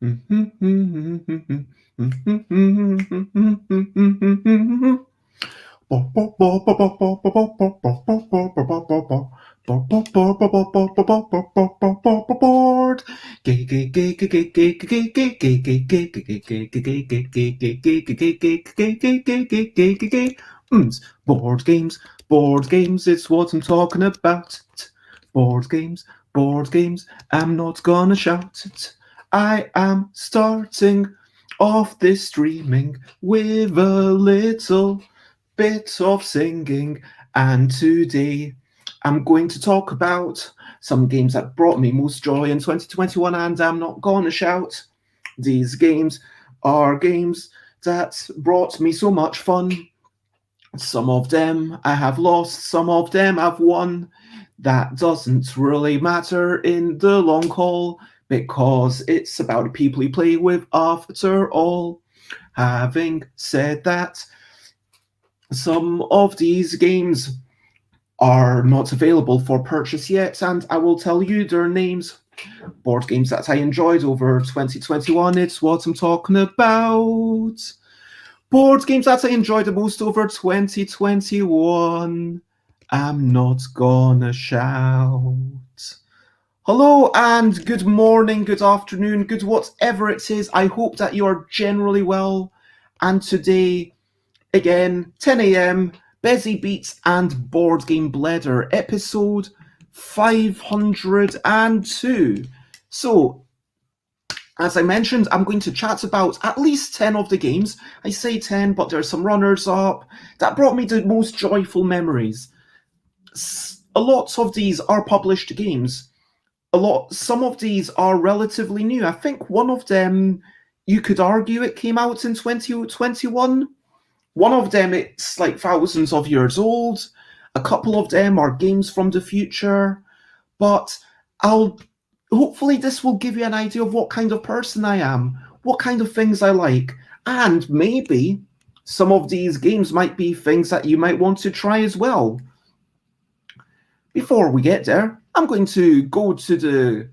Board games, board games, it's what I'm talking about. Board games, board games, I'm not gonna shout it. I am starting off this streaming with a little bit of singing, and today I'm going to talk about some games that brought me most joy in 2021, and I'm not gonna shout. These games are games that brought me so much fun. Some of them I have lost, some of them I've won. That doesn't really matter in the long haul because it's about the people you play with after all. Having said that, some of these games are not available for purchase yet, and I will tell you their names. Board games that I enjoyed over 2021, it's what I'm talking about. Board games that I enjoyed the most over 2021. I'm not gonna shout. Hello and good morning, good afternoon, good whatever it is. I hope that you are generally well. And today, again, 10 a.m., Busy Beats and Board Game Bledder, episode 502. So, as I mentioned, I'm going to chat about at least 10 of the games. I say 10, but there are some runners-up that brought me the most joyful memories. A lot of these are published games. Some of these are relatively new. I think one of them, you could argue it came out in 2021. One of them, it's like thousands of years old. A couple of them are games from the future. But hopefully this will give you an idea of what kind of person I am, what kind of things I like, and maybe some of these games might be things that you might want to try as well. Before we get there, I'm going to go to the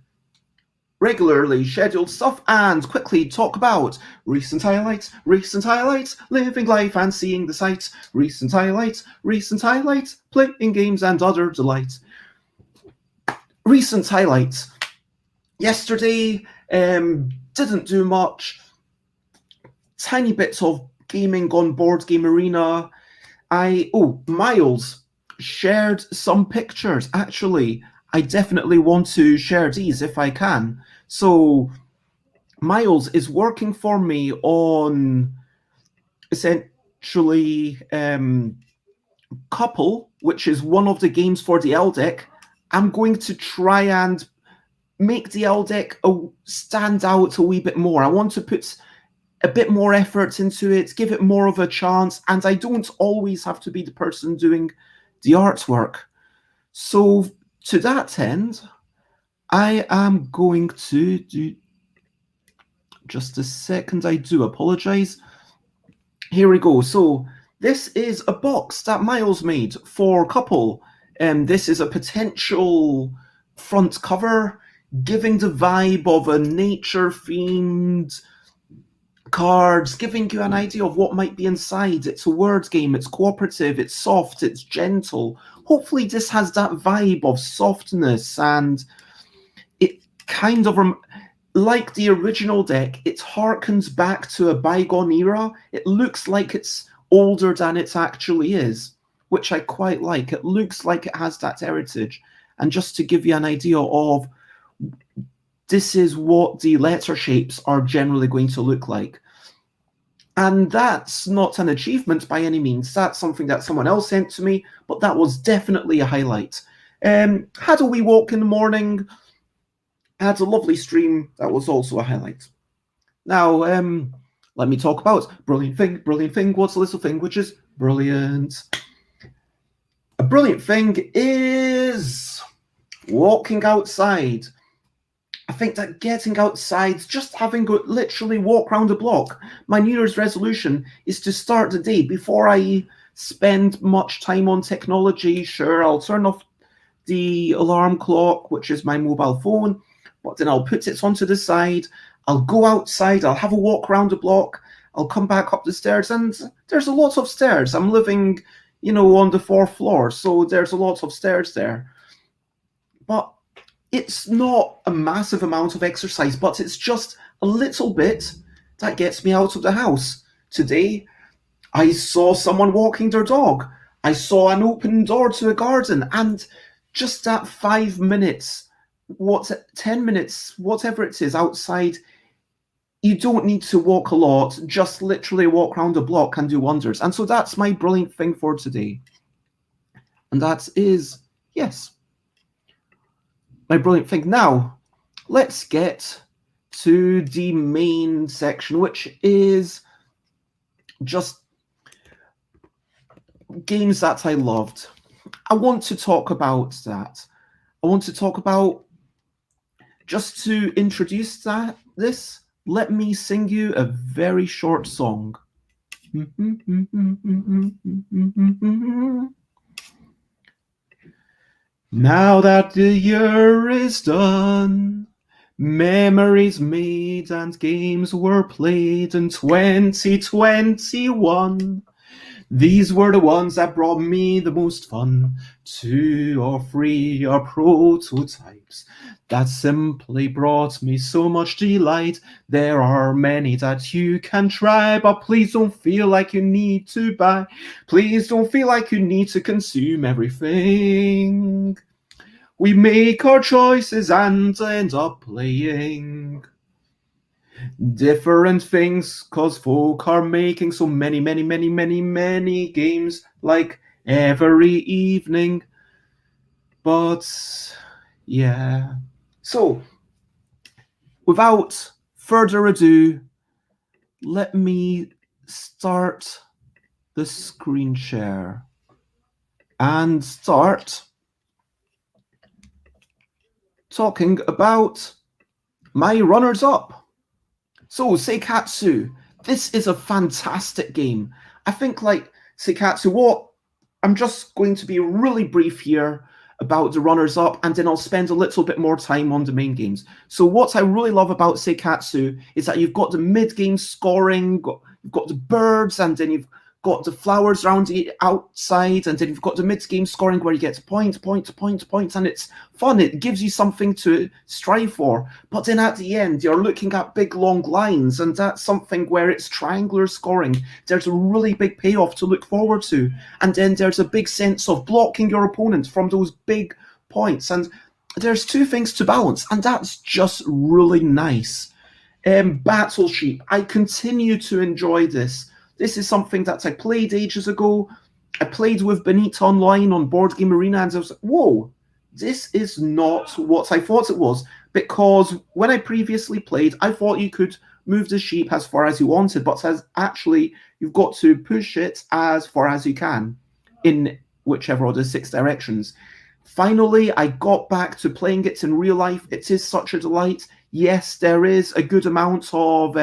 regularly scheduled stuff and quickly talk about recent highlights, living life and seeing the sights, recent highlights, playing games and other delights. Recent highlights. Yesterday, didn't do much. Tiny bits of gaming on Board Game Arena. Miles shared some pictures. Actually, I definitely want to share these if I can. So, Miles is working for me on essentially Couple, which is one of the games for the L deck. I'm going to try and make the L deck stand out a wee bit more. I want to put a bit more effort into it, give it more of a chance, and I don't always have to be the person doing the artwork. So to that end, I am going to do... Just a second, I do apologize. Here we go. So this is a box that Miles made for Couple. This is a potential front cover, giving the vibe of a nature-themed cards, giving you an idea of what might be inside. It's a word game, it's cooperative, it's soft, it's gentle. Hopefully this has that vibe of softness, and it kind of, like the original deck, it harkens back to a bygone era. It looks like it's older than it actually is, which I quite like. It looks like it has that heritage. And just to give you an idea of, this is what the letter shapes are generally going to look like. And that's not an achievement by any means. That's something that someone else sent to me, but that was definitely a highlight. Had a wee walk in the morning, had a lovely stream. That was also a highlight. Now, let me talk about brilliant thing. What's a little thing which is brilliant? A brilliant thing is walking outside. I think that getting outside, just having to literally walk around the block, my New Year's resolution is to start the day before I spend much time on technology. Sure, I'll turn off the alarm clock, which is my mobile phone, but then I'll put it onto the side, I'll go outside, I'll have a walk around the block, I'll come back up the stairs, and there's a lot of stairs. I'm living, on the 4th floor, so there's a lot of stairs there. But it's not a massive amount of exercise, but it's just a little bit that gets me out of the house. Today, I saw someone walking their dog. I saw an open door to a garden, and just that 5 minutes, 10 minutes, whatever it is outside, you don't need to walk a lot, just literally walk around the block and do wonders. And so that's my brilliant thing for today. And that is, yes, my brilliant thing. Now, let's get to the main section, which is just games that I loved. I want to talk about that. I want to talk about, just to introduce this, let me sing you a very short song. Now that the year is done, memories made and games were played in 2021. These were the ones that brought me the most fun. 2 or 3 are prototypes that simply brought me so much delight. There are many that you can try, but please don't feel like you need to buy. Please don't feel like you need to consume everything. We make our choices and end up playing different things, cause folk are making so many games like every evening. But yeah, so without further ado, let me start the screen share and start talking about my runners-up. So, Sikatsu, this is a fantastic game. I think, like Sikatsu, I'm just going to be really brief here about the runners-up, and then I'll spend a little bit more time on the main games. So what I really love about Sikatsu is that you've got the mid-game scoring, you've got the birds, and then you've got the flowers around the outside, and then you've got the mid-game scoring where you get points, and it's fun. It gives you something to strive for. But then at the end, you're looking at big, long lines, and that's something where it's triangular scoring. There's a really big payoff to look forward to. And then there's a big sense of blocking your opponent from those big points. And there's 2 things to balance, and that's just really nice. Battleship, I continue to enjoy this. This is something that I played ages ago. I played with Benita online on Board Game Arena, and I was like, whoa, this is not what I thought it was. Because when I previously played, I thought you could move the sheep as far as you wanted, but actually you've got to push it as far as you can in whichever of the 6 directions. Finally, I got back to playing it in real life. It is such a delight. Yes, there is a good amount of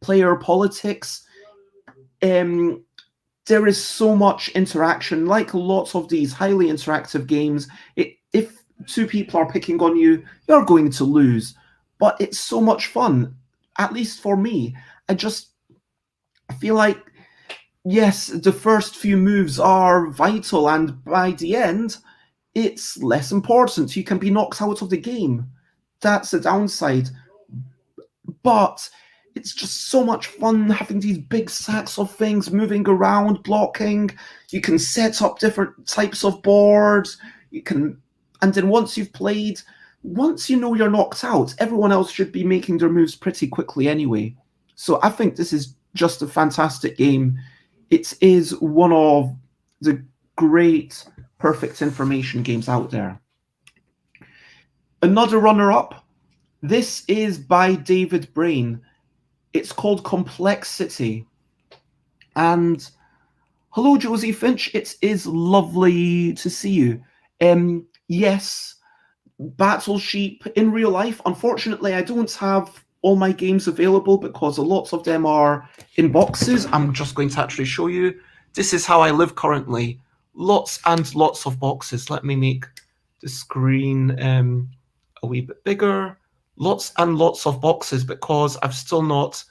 player politics. There is so much interaction. Like lots of these highly interactive games, if 2 people are picking on you, you're going to lose. But it's so much fun, at least for me. I feel like, yes, the first few moves are vital, and by the end, it's less important. You can be knocked out of the game. That's the downside. But it's just so much fun having these big sacks of things moving around, blocking. You can set up different types of boards. And then once you've played, once you know you're knocked out, everyone else should be making their moves pretty quickly anyway. So I think this is just a fantastic game. It is one of the great perfect information games out there. Another runner-up. This is by David Brain. It's called Complexity. And hello, Josie Finch. It is lovely to see you. Yes, Battleship in real life. Unfortunately, I don't have all my games available because a lot of them are in boxes. I'm just going to actually show you. This is how I live currently. Lots and lots of boxes. Let me make the screen a a wee bit bigger. Lots and lots of boxes because I've still not.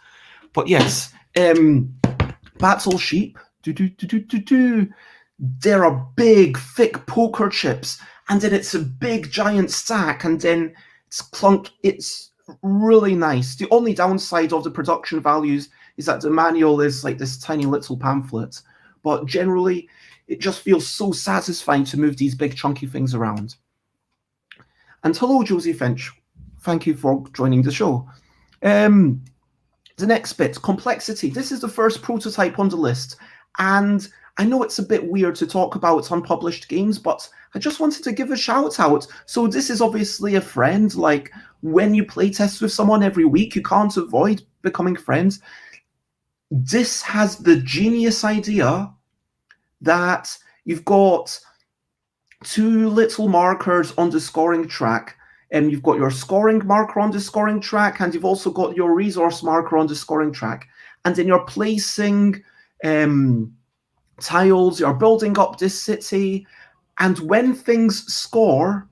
But yes, Battle Sheep. There are big, thick poker chips, and then it's a big, giant stack, and then it's clunk. It's really nice. The only downside of the production values is that the manual is like this tiny little pamphlet, but generally, it just feels so satisfying to move these big, chunky things around. And hello, Josie Finch. Thank you for joining the show. The next bit, complexity. This is the first prototype on the list, and I know it's a bit weird to talk about unpublished games, but I just wanted to give a shout out. So this is obviously a friend. Like when you playtest with someone every week, you can't avoid becoming friends. This has the genius idea that you've got two little markers on the scoring track, and you've got your scoring marker on the scoring track, and you've also got your resource marker on the scoring track. And then you're placing tiles, you're building up this city, and when things score,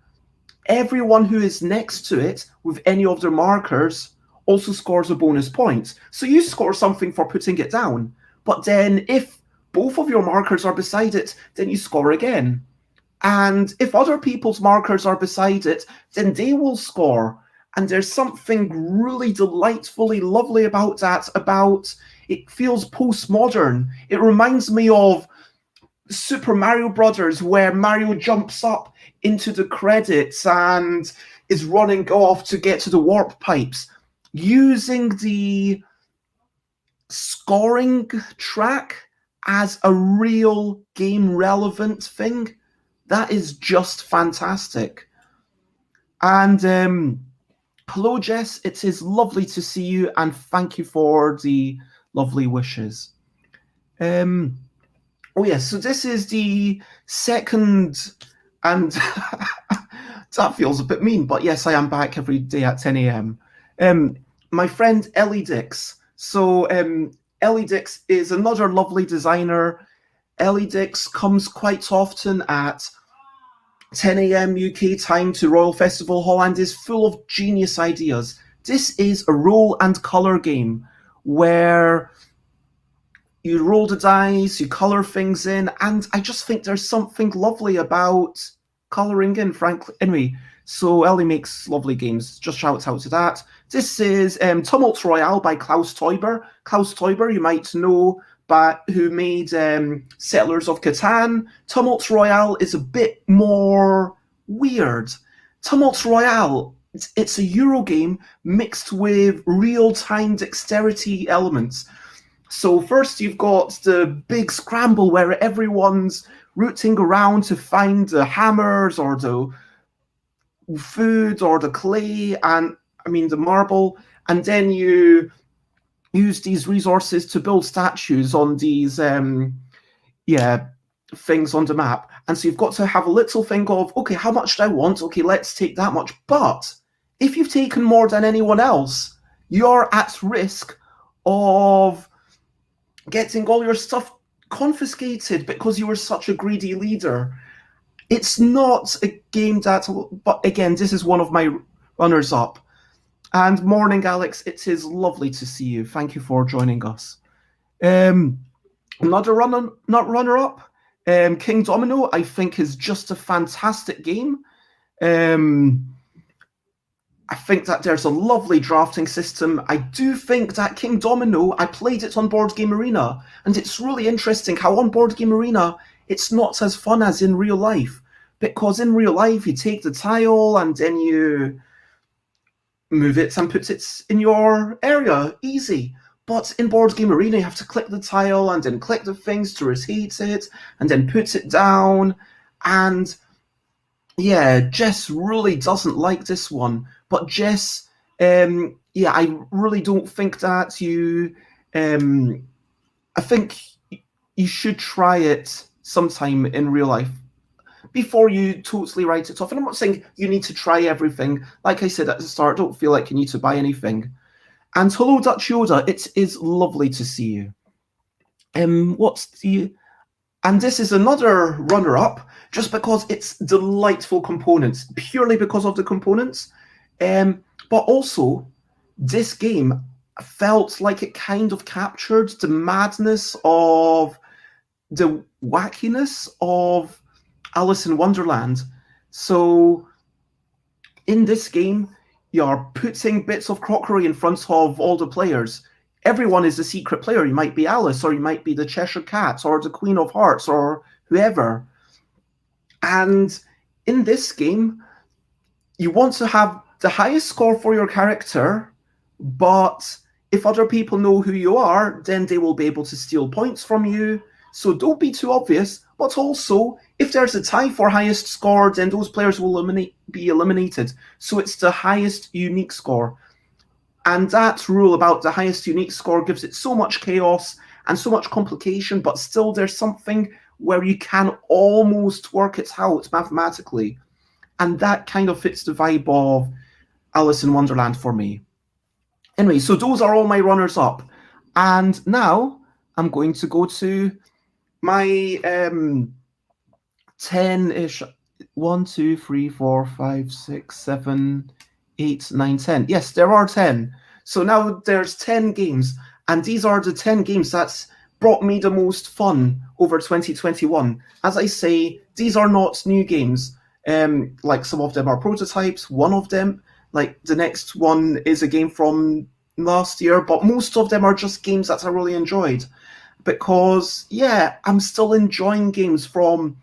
everyone who is next to it with any of their markers also scores a bonus point. So you score something for putting it down, but then if both of your markers are beside it, then you score again. And if other people's markers are beside it, then they will score. And there's something really delightfully lovely about that, it feels postmodern. It reminds me of Super Mario Brothers, where Mario jumps up into the credits and is running off to get to the warp pipes. Using the scoring track as a real game-relevant thing, that is just fantastic. And hello, Jess. It is lovely to see you, and thank you for the lovely wishes. Oh yes, so this is the second, and that feels a bit mean, but yes, I am back every day at 10 a.m. My friend Ellie Dix. So Ellie Dix is another lovely designer. Ellie Dix comes quite often at 10 a.m. UK time to Royal Festival Hall and is full of genius ideas. This is a roll and colour game where you roll the dice, you colour things in, and I just think there's something lovely about colouring in, frankly. Anyway, so Ellie makes lovely games. Just shout out to that. This is Turmoil Royale by Klaus Teuber. Klaus Teuber, you might know, who made Settlers of Catan. Turmoil Royale is a bit more weird. Turmoil Royale, it's a Euro game mixed with real-time dexterity elements. So first you've got the big scramble where everyone's rooting around to find the hammers or the food or the clay, and the marble, and then you use these resources to build statues on these things on the map. And so you've got to have a little thing of, okay, how much do I want? Okay, let's take that much. But if you've taken more than anyone else, you're at risk of getting all your stuff confiscated because you were such a greedy leader. It's not a game that, but again, this is one of my runners-up. And morning, Alex. It is lovely to see you. Thank you for joining us. Another runner-up, King Domino, I think is just a fantastic game. I think that there's a lovely drafting system. I do think that King Domino, I played it on Board Game Arena, and it's really interesting how on Board Game Arena, it's not as fun as in real life. Because in real life, you take the tile and then you move it and put it in your area. Easy. But in Board Game Arena, you have to click the tile and then click the things to rotate it and then put it down. And yeah, Jess really doesn't like this one. But Jess, I really don't think that you... I think you should try it sometime in real life before you totally write it off. And I'm not saying you need to try everything. Like I said at the start, don't feel like you need to buy anything. And hello, Dutch Yoda. It is lovely to see you. And this is another runner-up, just because it's delightful components, purely because of the components. But also, this game felt like it kind of captured the madness of the wackiness of Alice in Wonderland. So in this game, you're putting bits of crockery in front of all the players. Everyone is a secret player. You might be Alice, or you might be the Cheshire Cat, or the Queen of Hearts, or whoever. And in this game, you want to have the highest score for your character, but if other people know who you are, then they will be able to steal points from you. So don't be too obvious, but also, if there's a tie for highest score, then those players will be eliminated. So it's the highest unique score. And that rule about the highest unique score gives it so much chaos and so much complication, but still there's something where you can almost work it out mathematically. And that kind of fits the vibe of Alice in Wonderland for me. Anyway, so those are all my runners-up. And now I'm going to go to my 10-ish. 1, 2, 3, 4, 5, 6, 7, 8, 9, 10. Yes, there are 10. So now there's 10 games. And these are the 10 games that's brought me the most fun over 2021. As I say, these are not new games. Like some of them are prototypes. One of them, like the next one, is a game from last year. But most of them are just games that I really enjoyed. Because, yeah, I'm still enjoying games from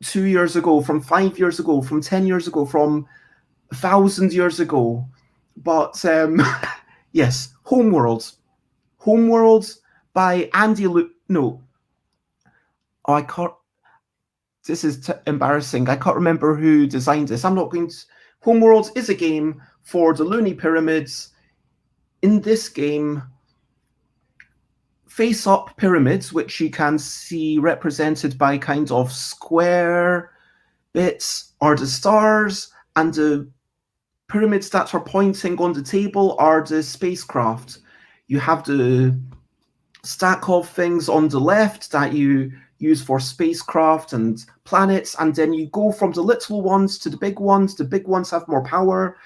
2 years ago, from 5 years ago, from 10 years ago, from 1,000 years ago. But, yes, Homeworld. Homeworld by Andy No. Oh, I can't... This is embarrassing. I can't remember who designed this. I'm not going to... Homeworld is a game for the Looney Pyramids. In this game, face-up pyramids, which you can see represented by kind of square bits, are the stars, and the pyramids that are pointing on the table are the spacecraft. You have the stack of things on the left that you use for spacecraft and planets, and then you go from the little ones to the big ones. The big ones have more power.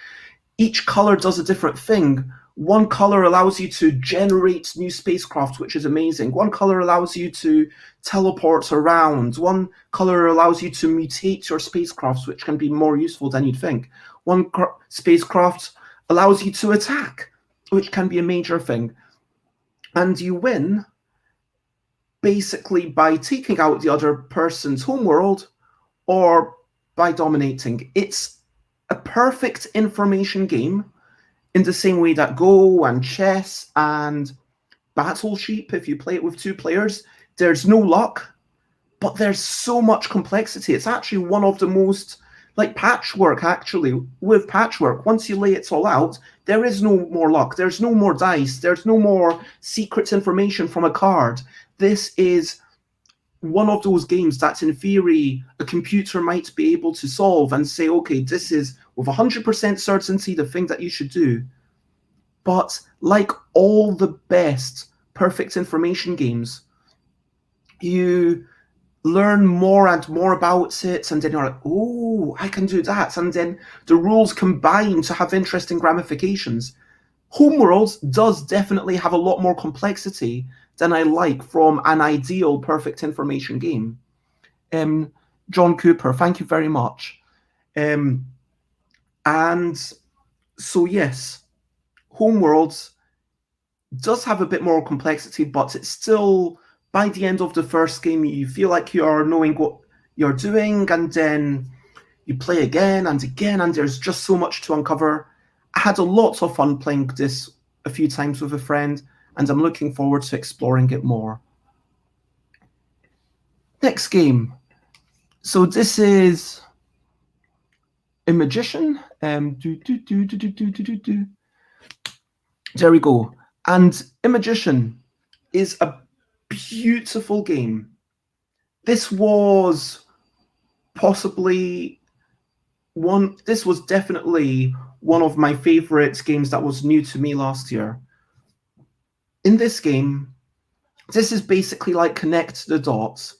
Each color does a different thing. One color allows you to generate new spacecraft, which is amazing. One color allows you to teleport around. One color allows you to mutate your spacecrafts, which can be more useful than you'd think. One spacecraft allows you to attack, which can be a major thing. And you win basically by taking out the other person's homeworld or by dominating. It's a perfect information game in the same way that Go and chess and Battleship, if you play it with 2 players, there's no luck, but there's so much complexity. It's actually one of the most, like Patchwork, actually. With Patchwork, once you lay it all out, there is no more luck. There's no more dice. There's no more secret information from a card. This is one of those games that, in theory, a computer might be able to solve and say, okay, this is with 100% certainty the thing that you should do. But like all the best perfect information games, you learn more and more about it, and then you're like, oh, I can do that. And then the rules combine to have interesting ramifications. Homeworld does definitely have a lot more complexity than I like from an ideal perfect information game. John Cooper, thank you very much. And so, yes, Homeworld does have a bit more complexity, but it's still, by the end of the first game, you feel like you're knowing what you're doing, and then you play again, and there's just so much to uncover. I had a lot of fun playing this a few times with a friend, and I'm looking forward to exploring it more. Next game. So this is a magician. There we go. And a magician is a beautiful game. This was definitely one of my favorite games that was new to me last year. In this game, this is basically like Connect the Dots.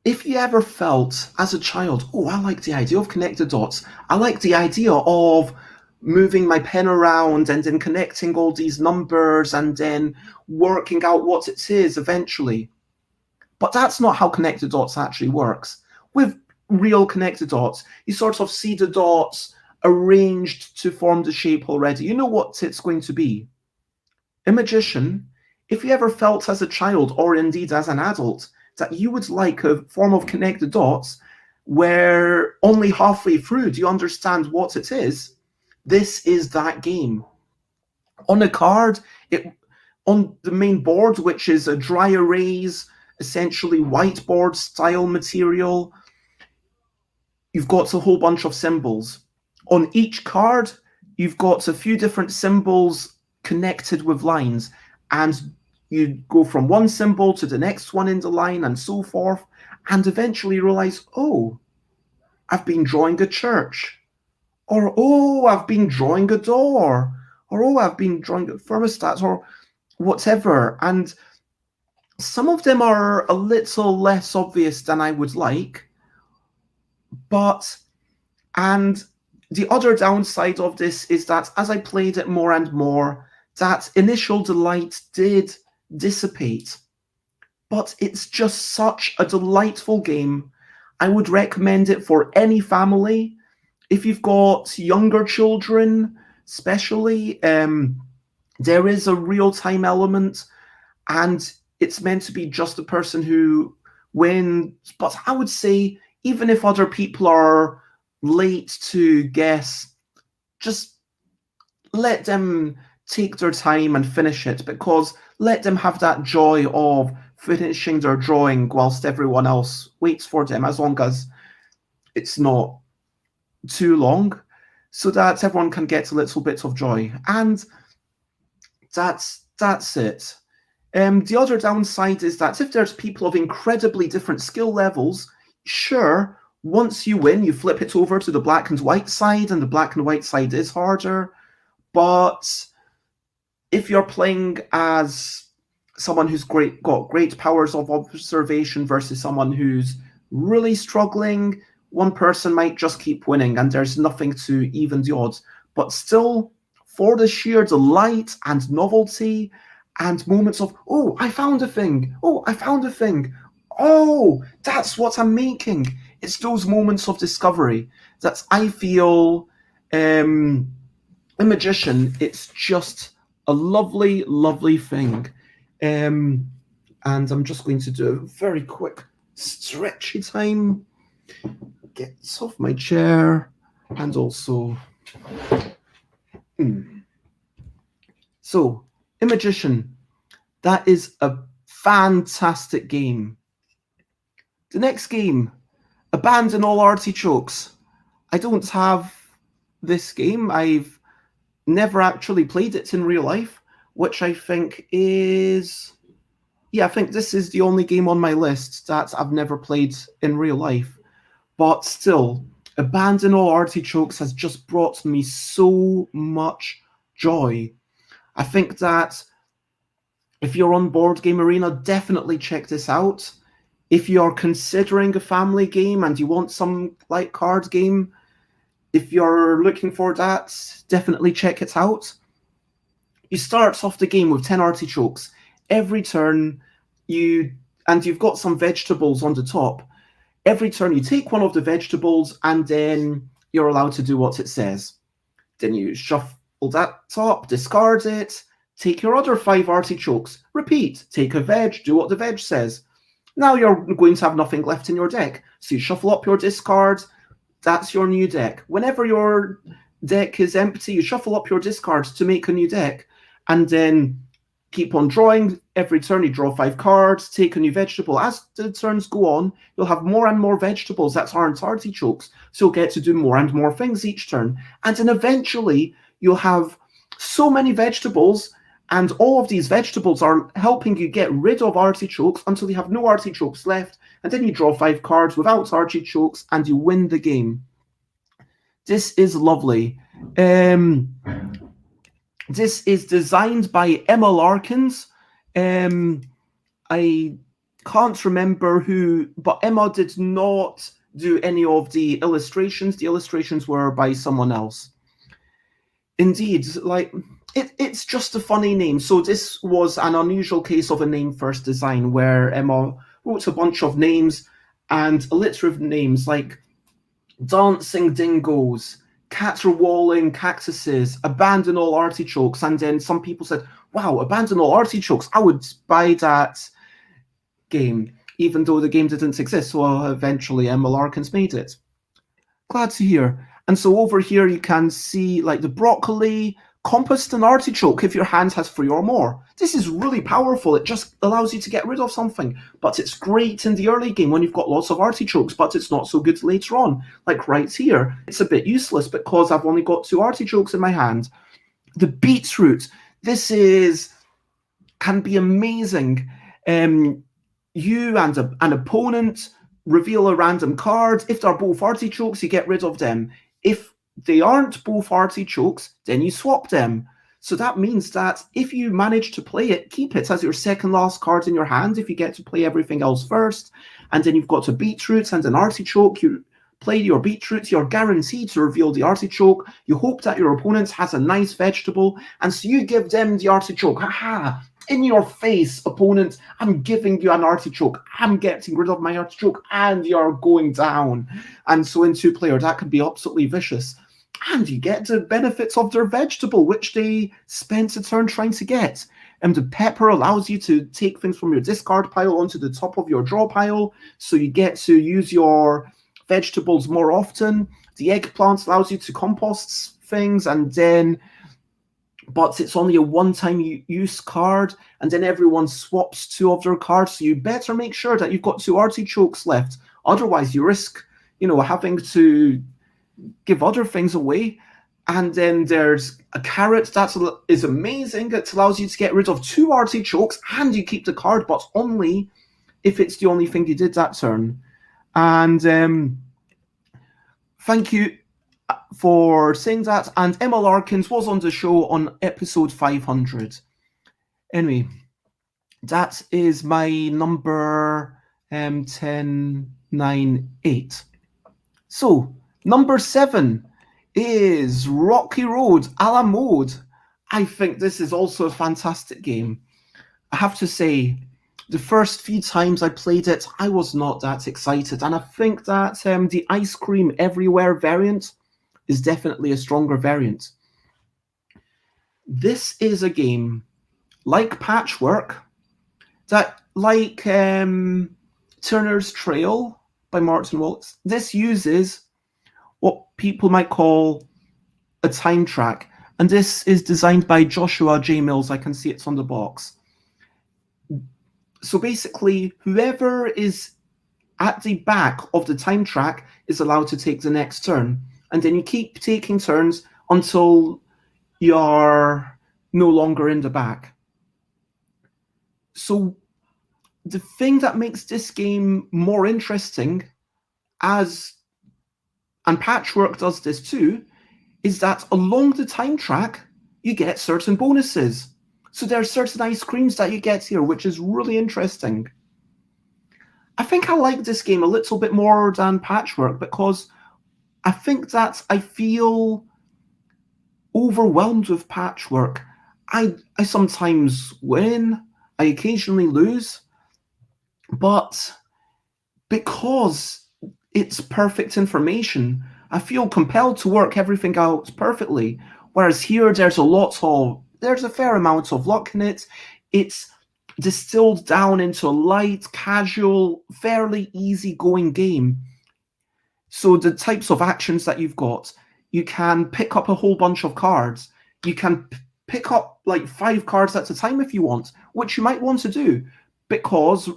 if you ever felt as a child, oh, I like the idea of connected dots. I like the idea of moving my pen around and then connecting all these numbers and then working out what it is eventually. But that's not how connected dots actually works. With real connected dots, you sort of see the dots arranged to form the shape already. You know what it's going to be. A magician, if you ever felt as a child or indeed as an adult that you would like a form of connected dots where only halfway through do you understand what it is, this is that game. On a card, on the main board, which is a dry erase, essentially whiteboard style material, you've got a whole bunch of symbols. On each card, you've got a few different symbols connected with lines, and you go from one symbol to the next one in the line and so forth, and eventually realize, oh, I've been drawing a church, or oh, I've been drawing a door, or oh, I've been drawing a thermostat, or whatever. And some of them are a little less obvious than I would like, and the other downside of this is that as I played it more and more, that initial delight did dissipate. But it's just such a delightful game. I would recommend it for any family. If you've got younger children, especially, there is a real-time element, and it's meant to be just the person who wins. But I would say, even if other people are late to guess, just let them take their time and finish it, because let them have that joy of finishing their drawing whilst everyone else waits for them, as long as it's not too long, so that everyone can get a little bit of joy. And that's it. The other downside is that if there's people of incredibly different skill levels, sure, once you win, you flip it over to the black and white side, and the black and white side is harder. But if you're playing as someone who's got great powers of observation versus someone who's really struggling, one person might just keep winning, and there's nothing to even the odds. But still, for the sheer delight and novelty and moments of, oh, I found a thing. Oh, I found a thing. Oh, that's what I'm making. It's those moments of discovery that I feel, a magician, it's just a lovely, lovely thing. And I'm just going to do a very quick stretchy time. Get off my chair, and also... So, a magician, that is a fantastic game. The next game, Abandon All Artichokes. I don't have this game. I've never actually played it in real life, which I think is... Yeah, I think this is the only game on my list that I've never played in real life. But still, Abandon All Artichokes has just brought me so much joy. I think that if you're on Board Game Arena, definitely check this out. If you're considering a family game and you want some light card game, if you're looking for that, definitely check it out. You start off the game with 10 artichokes. Every turn, you've got some vegetables on the top. Every turn, you take one of the vegetables, and then you're allowed to do what it says. Then you shuffle that top, discard it, take your other 5 artichokes, repeat, take a veg, do what the veg says. Now you're going to have nothing left in your deck, so you shuffle up your discard, that's your new deck. Whenever your deck is empty, you shuffle up your discards to make a new deck, and then keep on drawing. Every turn you draw 5 cards, take a new vegetable. As the turns go on, you'll have more and more vegetables that aren't artichokes, so you'll get to do more and more things each turn. And then eventually, you'll have so many vegetables, and all of these vegetables are helping you get rid of artichokes until you have no artichokes left, and then you draw 5 cards without artichokes, and you win the game. This is lovely. This is designed by Emma Larkins. I can't remember who, but Emma did not do any of the illustrations. The illustrations were by someone else. Indeed, like it's just a funny name. So this was an unusual case of a name first design where Emma wrote a bunch of names and a litter of names like dancing dingoes, caterwauling cactuses, abandon all artichokes, and then some people said, wow, abandon all artichokes, I would buy that game, even though the game didn't exist. So eventually Emma Larkins made it. Glad to hear. And so over here you can see like the broccoli, compost, and artichoke if your hand has 3 or more. This is really powerful. It just allows you to get rid of something. But it's great in the early game when you've got lots of artichokes, but it's not so good later on. Like right here, it's a bit useless because I've only got 2 artichokes in my hand. The beetroot, this can be amazing. You and an opponent reveal a random card. If they're both artichokes, you get rid of them. If they aren't both artichokes, then you swap them. So that means that if you manage to play it, keep it as your second last card in your hand if you get to play everything else first. And then you've got a beetroot and an artichoke. You play your beetroot, you're guaranteed to reveal the artichoke. You hope that your opponent has a nice vegetable, and so you give them the artichoke. Haha! In your face, opponent, I'm giving you an artichoke. I'm getting rid of my artichoke, and you're going down. And so in 2-player, that can be absolutely vicious. And you get the benefits of their vegetable, which they spent a turn trying to get. And the pepper allows you to take things from your discard pile onto the top of your draw pile, so you get to use your vegetables more often. The eggplant allows you to compost things, and then but it's only a one-time use card, and then everyone swaps 2 of their cards, so you better make sure that you've got 2 artichokes left. Otherwise, you risk, having to give other things away. And then there's a carrot that is amazing. It allows you to get rid of 2 artichokes, and you keep the card, but only if it's the only thing you did that turn. And thank you for saying that. And Emma Larkins was on the show on episode 500. Anyway, that is my number 10, 9, 8. So, number 7 is Rocky Road a la mode. I think this is also a fantastic game. I have to say, the first few times I played it, I was not that excited. And I think that the ice cream everywhere variant is definitely a stronger variant. This is a game like Patchwork, that like Turner's Trail by Martin Wallace. This uses what people might call a time track. And this is designed by Joshua J. Mills. I can see it's on the box. So basically, whoever is at the back of the time track is allowed to take the next turn. And then you keep taking turns until you're no longer in the back. So the thing that makes this game more interesting, and Patchwork does this too, is that along the time track, you get certain bonuses. So there are certain ice creams that you get here, which is really interesting. I think I like this game a little bit more than Patchwork because I think that I feel overwhelmed with Patchwork. I sometimes win, I occasionally lose, but because it's perfect information, I feel compelled to work everything out perfectly. Whereas here, there's a fair amount of luck in it. It's distilled down into a light, casual, fairly easy-going game. So the types of actions that you've got, you can pick up a whole bunch of cards. You can pick up like 5 cards at a time if you want, which you might want to do, because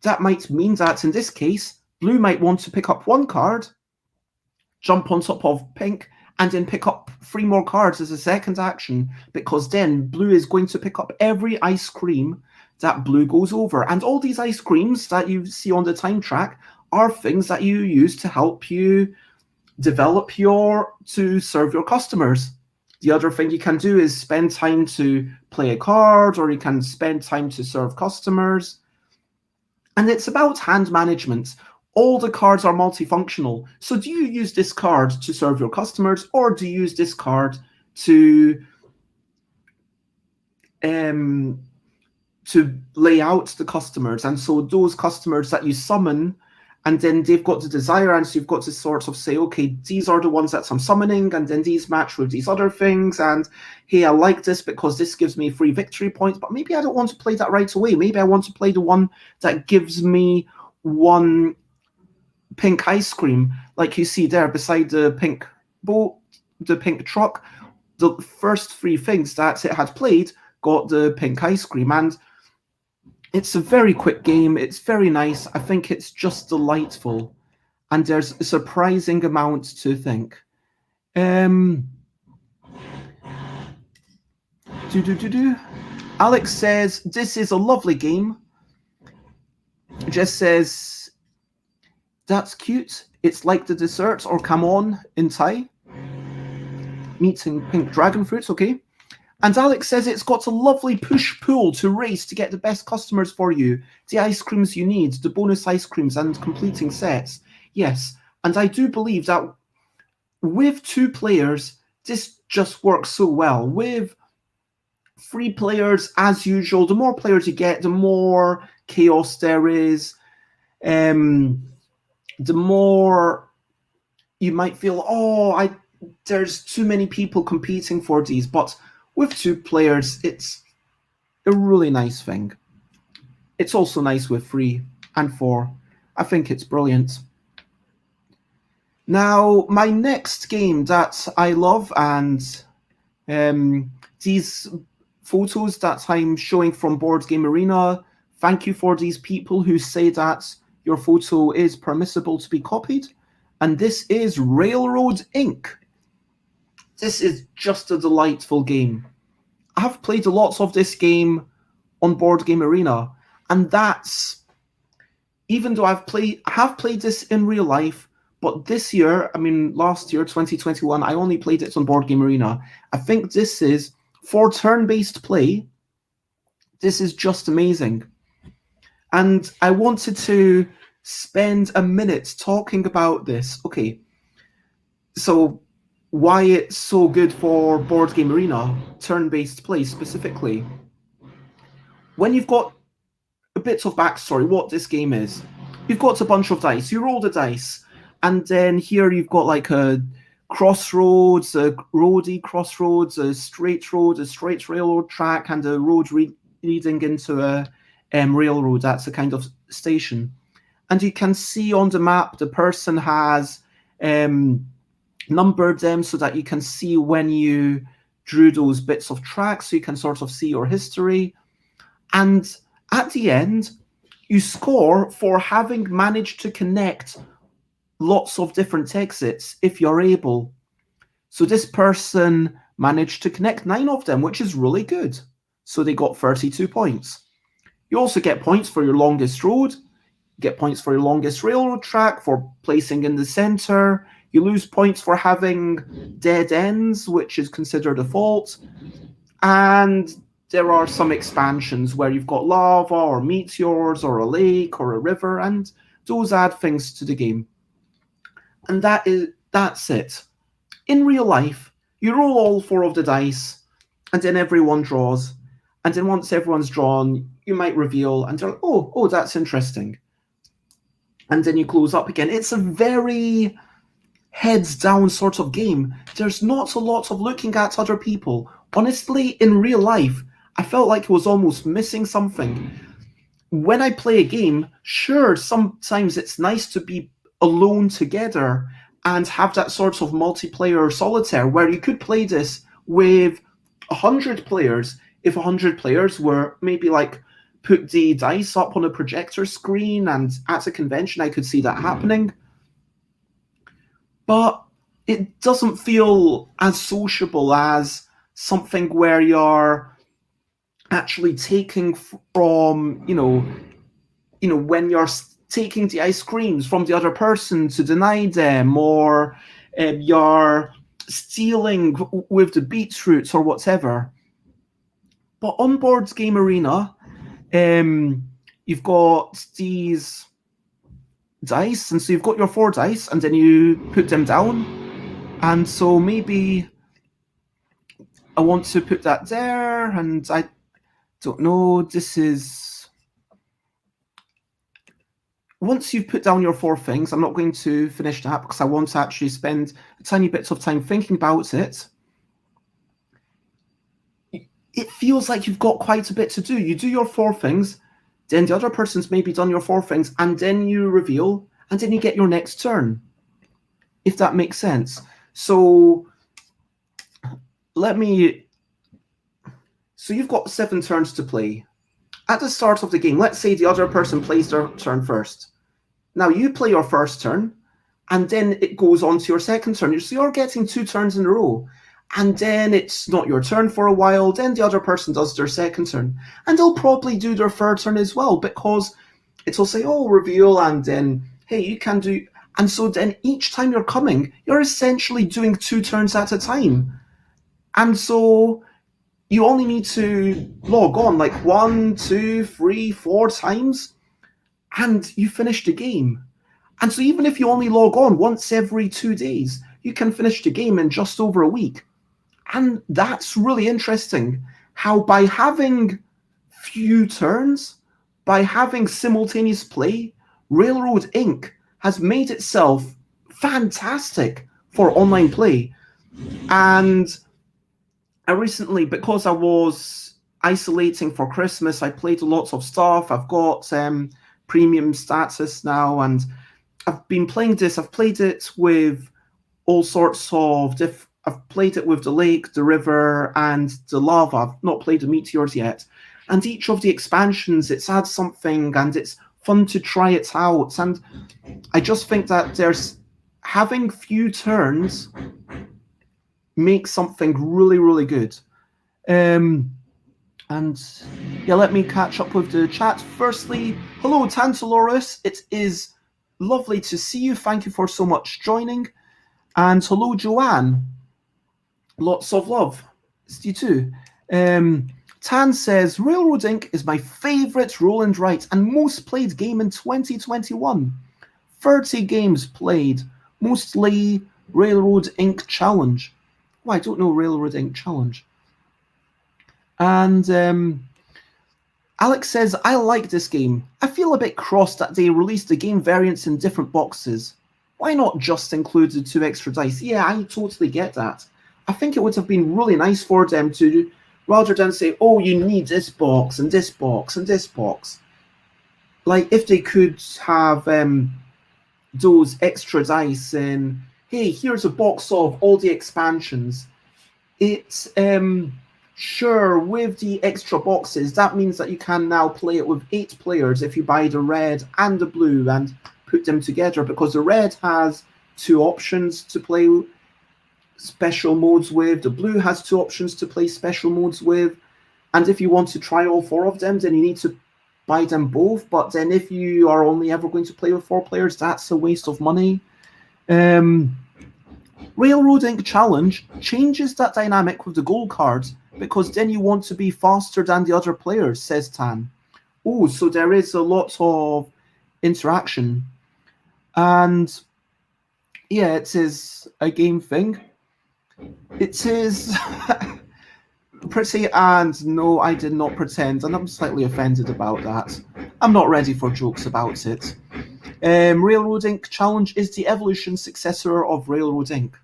that might mean that in this case, blue might want to pick up 1 card, jump on top of pink, and then pick up 3 more cards as a second action, because then blue is going to pick up every ice cream that blue goes over. And all these ice creams that you see on the time track are things that you use to help you develop to serve your customers. The other thing you can do is spend time to play a card, or you can spend time to serve customers. And it's about hand management. All the cards are multifunctional. So do you use this card to serve your customers, or do you use this card to lay out the customers? And so those customers that you summon, and then they've got the desire, and so you've got to sort of say, okay, these are the ones that I'm summoning, and then these match with these other things, and hey, I like this because this gives me free victory points, but maybe I don't want to play that right away. Maybe I want to play the one that gives me one pink ice cream, like you see there beside the pink boat, the pink truck. The first three things that it had played got the pink ice cream, and it's a very quick game. It's very nice. I think it's just delightful, and there's a surprising amount to think. Alex says, this is a lovely game. Jess says, that's cute. It's like the desserts or come on in Thai. Meat and pink dragon fruits, okay. And Alex says it's got a lovely push-pull to race to get the best customers for you, the ice creams you need, the bonus ice creams, and completing sets. Yes, and I do believe that with 2 players, this just works so well. With 3 players, as usual, the more players you get, the more chaos there is. The more you might feel, there's too many people competing for these. But with 2 players, it's a really nice thing. It's also nice with 3 and 4. I think it's brilliant. Now, my next game that I love, and these photos that I'm showing from Board Game Arena, thank you for these people who say that your photo is permissible to be copied. And this is Railroad Inc. This is just a delightful game. I have played a lot of this game on Board Game Arena, and that's, even though I have played this in real life, but this year, last year, 2021, I only played it on Board Game Arena. I think this is, for turn-based play, this is just amazing. And I wanted to spend a minute talking about this. Okay, so why it's so good for Board Game Arena, turn-based play specifically. When you've got a bit of backstory, what this game is, you've got a bunch of dice. You roll the dice, and then here you've got like a crossroads, a roady crossroads, a straight road, a straight railroad track, and a road leading into a railroad. That's a kind of station. And you can see on the map the person has numbered them so that you can see when you drew those bits of track, so you can sort of see your history. And at the end, you score for having managed to connect lots of different exits if you're able. So this person managed to connect 9 of them, which is really good. So they got 32 points. You also get points for your longest road. You get points for your longest railroad track, for placing in the center. You lose points for having dead ends, which is considered a fault. And there are some expansions where you've got lava or meteors or a lake or a river, and those add things to the game. And that's it. In real life, you roll all 4 of the dice, and then everyone draws. And then once everyone's drawn, you might reveal, and they're like, oh, that's interesting. And then you close up again. It's a very heads down sort of game. There's not a lot of looking at other people. Honestly, in real life, I felt like I was almost missing something. When I play a game, sure, sometimes it's nice to be alone together and have that sort of multiplayer solitaire where you could play this with 100 players. If 100 players were maybe like put the dice up on a projector screen, and at a convention I could see that happening. But it doesn't feel as sociable as something where you're actually taking from, when you're taking the ice creams from the other person to deny them, or you're stealing with the beetroots or whatever. But on Board Game Arena, you've got these dice, and so you've got your 4 dice, and then you put them down. And so maybe I want to put that there, and I don't know, this is... Once you've put down your 4 things, I'm not going to finish that because I want to actually spend a tiny bit of time thinking about it. It feels like you've got quite a bit to do. You do your 4 things, then the other person's maybe done your 4 things, and then you reveal, and then you get your next turn, if that makes sense. So so you've got 7 turns to play. At the start of the game, let's say the other person plays their turn first. Now you play your first turn, and then it goes on to your second turn. So you're getting 2 turns in a row. And then it's not your turn for a while, then the other person does their second turn. And they'll probably do their third turn as well, because it'll say, oh, reveal, and then, hey, you can do... And so then each time you're coming, you're essentially doing 2 turns at a time. And so you only need to log on like 1, 2, 3, 4 times, and you finish the game. And so even if you only log on once every 2 days, you can finish the game in just over a week. And that's really interesting, how by having few turns, by having simultaneous play, Railroad Inc. has made itself fantastic for online play. And I recently, because I was isolating for Christmas, I played lots of stuff. I've got premium status now, and I've been playing this. I've played it with all sorts of I've played it with the lake, the river, and the lava. I've not played the meteors yet. And each of the expansions, it's adds something, and it's fun to try it out. And I just think that having few turns makes something really, really good. And yeah, let me catch up with the chat. Firstly, hello, Tantalorus. It is lovely to see you. Thank you for so much joining. And hello, Joanne. Lots of love. It's you too. Tan says, Railroad Inc. is my favourite roll and write and most played game in 2021. 30 games played, mostly Railroad Inc. Challenge. Oh, I don't know Railroad Inc. Challenge. And Alex says, I like this game. I feel a bit cross that they released the game variants in different boxes. Why not just include the 2 extra dice? Yeah, I totally get that. I think it would have been really nice for them to, rather than say, oh, you need this box and this box and this box. Like, if they could have those extra dice and, hey, here's a box of all the expansions. It's, sure, with the extra boxes, that means that you can now play it with 8 players if you buy the red and the blue and put them together, because the red has 2 options to play special modes with, the blue has 2 options to play special modes with, and if you want to try all 4 of them, then you need to buy them both. But then if you are only ever going to play with 4 players, that's a waste of money. Railroad Inc. Challenge changes that dynamic with the gold cards, because then you want to be faster than the other players, says Tan. Oh, so there is a lot of interaction. And yeah, it is a game thing. It is pretty, and no, I did not pretend, and I'm slightly offended about that. I'm not ready for jokes about it. Railroad Inc. Challenge is the evolution successor of Railroad Inc.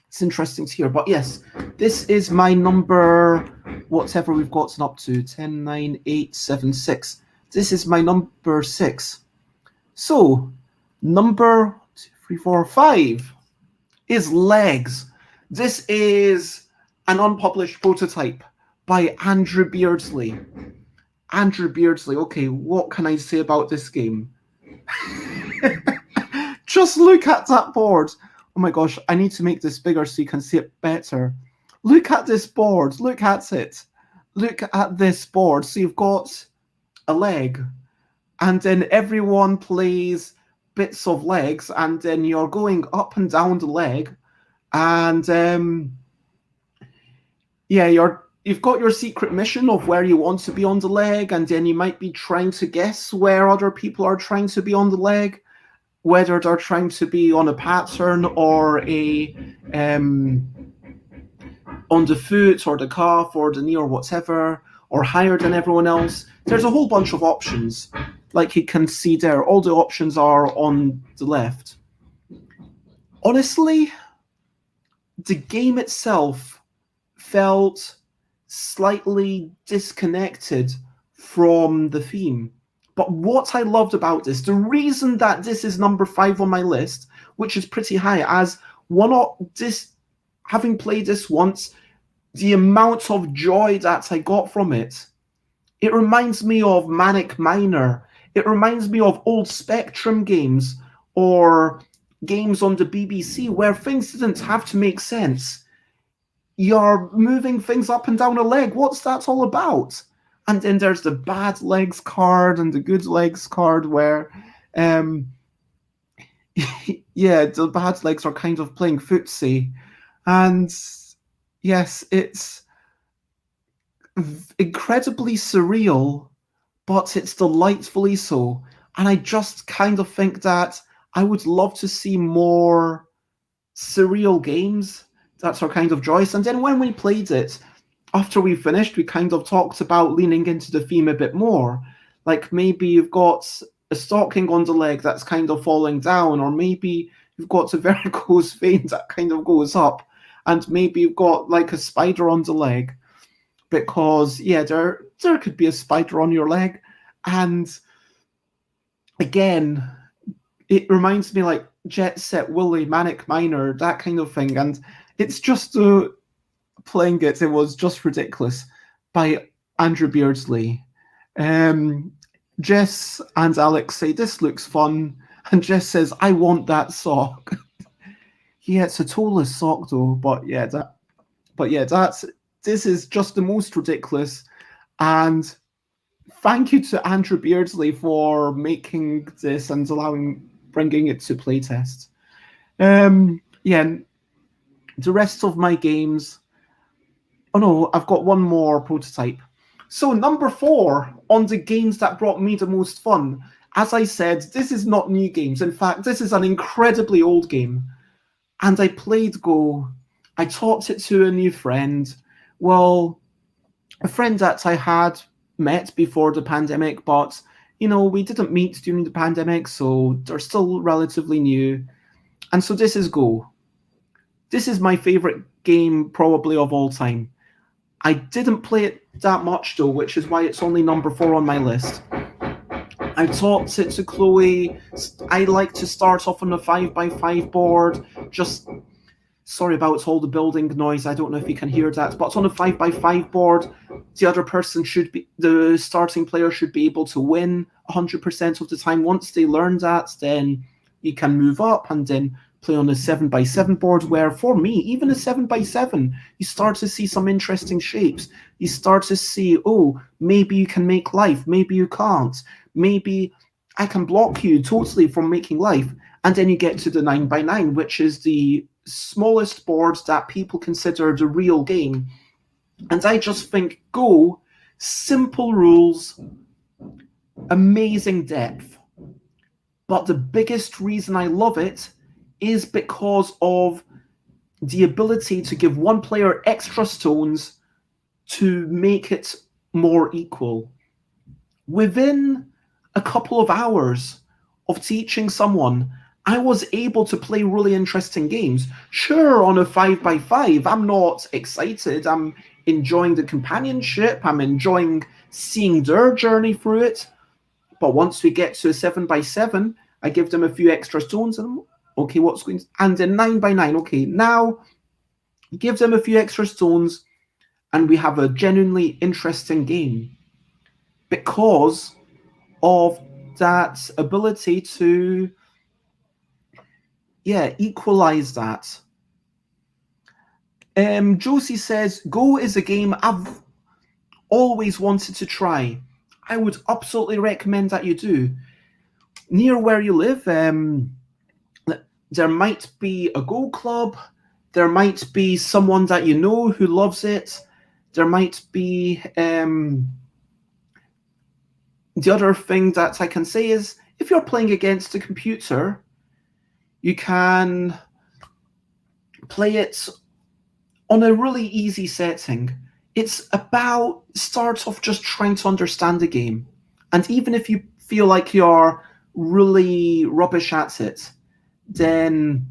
It's interesting to hear, but yes, this is my number, whatever we've gotten up to, 10, 9, 8, 7, 6. This is my number 6. So, number 2, 3, 4, 5 is Legs. This is an unpublished prototype by Andrew Beardsley. Andrew Beardsley, okay, what can I say about this game? Just look at that board. Oh my gosh, I need to make this bigger so you can see it better. Look at this board. Look at it. Look at this board. So you've got a leg, and then everyone plays bits of legs, and then you're going up and down the leg, and yeah, you're you've got your secret mission of where you want to be on the leg, and then you might be trying to guess where other people are trying to be on the leg, whether they're trying to be on a pattern or on the foot or the calf or the knee or whatever, or higher than everyone else. There's a whole bunch of options. Like you can see there, all the options are on the left. Honestly, the game itself felt slightly disconnected from the theme. But what I loved about this, the reason that this is number 5 on my list, which is pretty high, as having played this once, the amount of joy that I got from it. It reminds me of Manic Miner. It reminds me of old Spectrum games or games on the BBC where things didn't have to make sense. You're moving things up and down a leg. What's that all about? And then there's the bad legs card and the good legs card where, yeah, the bad legs are kind of playing footsie. And yes, it's incredibly surreal, but it's delightfully so. And I just kind of think that I would love to see more surreal games that are kind of joyous. And then when we played it, after we finished, we kind of talked about leaning into the theme a bit more. Like maybe you've got a stocking on the leg that's kind of falling down, or maybe you've got a varicose vein that kind of goes up, and maybe you've got like a spider on the leg, because yeah, there could be a spider on your leg. And again, it reminds me like Jet Set Willy, Manic Miner, that kind of thing. And it's just playing it was just ridiculous by Andrew Beardsley. Jess and Alex say this looks fun, and Jess says, I want that sock. Yeah, it's a toeless sock though, this is just the most ridiculous. And thank you to Andrew Beardsley for making this and bringing it to playtest. Yeah, the rest of my games. Oh no, I've got one more prototype. So number 4 on the games that brought me the most fun. As I said, this is not new games. In fact, this is an incredibly old game. And I played Go. I taught it to a new friend. Well, a friend that I had met before the pandemic, but, you know, we didn't meet during the pandemic, so they're still relatively new. And so this is Go. This is my favorite game probably of all time. I didn't play it that much though, which is why it's only number 4 on my list. I taught it to Chloe. I like to start off on a 5x5 board. Just sorry about all the building noise. I don't know if you can hear that, but on a 5x5 board, the starting player should be able to win 100% of the time. Once they learn that, then you can move up and then play on a 7x7 board, where for me, even a 7x7, you start to see some interesting shapes. You start to see, oh, maybe you can make life, maybe you can't. Maybe I can block you totally from making life. And then you get to the 9x9, which is the smallest board that people consider the real game. And I just think Go, simple rules, amazing depth. But the biggest reason I love it is because of the ability to give one player extra stones to make it more equal. Within a couple of hours of teaching someone, I was able to play really interesting games. Sure, on a 5x5, I'm not excited. I'm enjoying the companionship. I'm enjoying seeing their journey through it. But once we get to a 7x7, I give them a few extra stones and okay, what's going to, and then 9x9, okay, now give them a few extra stones and we have a genuinely interesting game because of that ability to, equalize that. Josie says, Go is a game I've always wanted to try. I would absolutely recommend that you do. Near where you live, there might be a Go club. There might be someone that you know who loves it. There might be the other thing that I can say is if you're playing against a computer, you can play it on a really easy setting. It's about start off just trying to understand the game. And even if you feel like you're really rubbish at it, then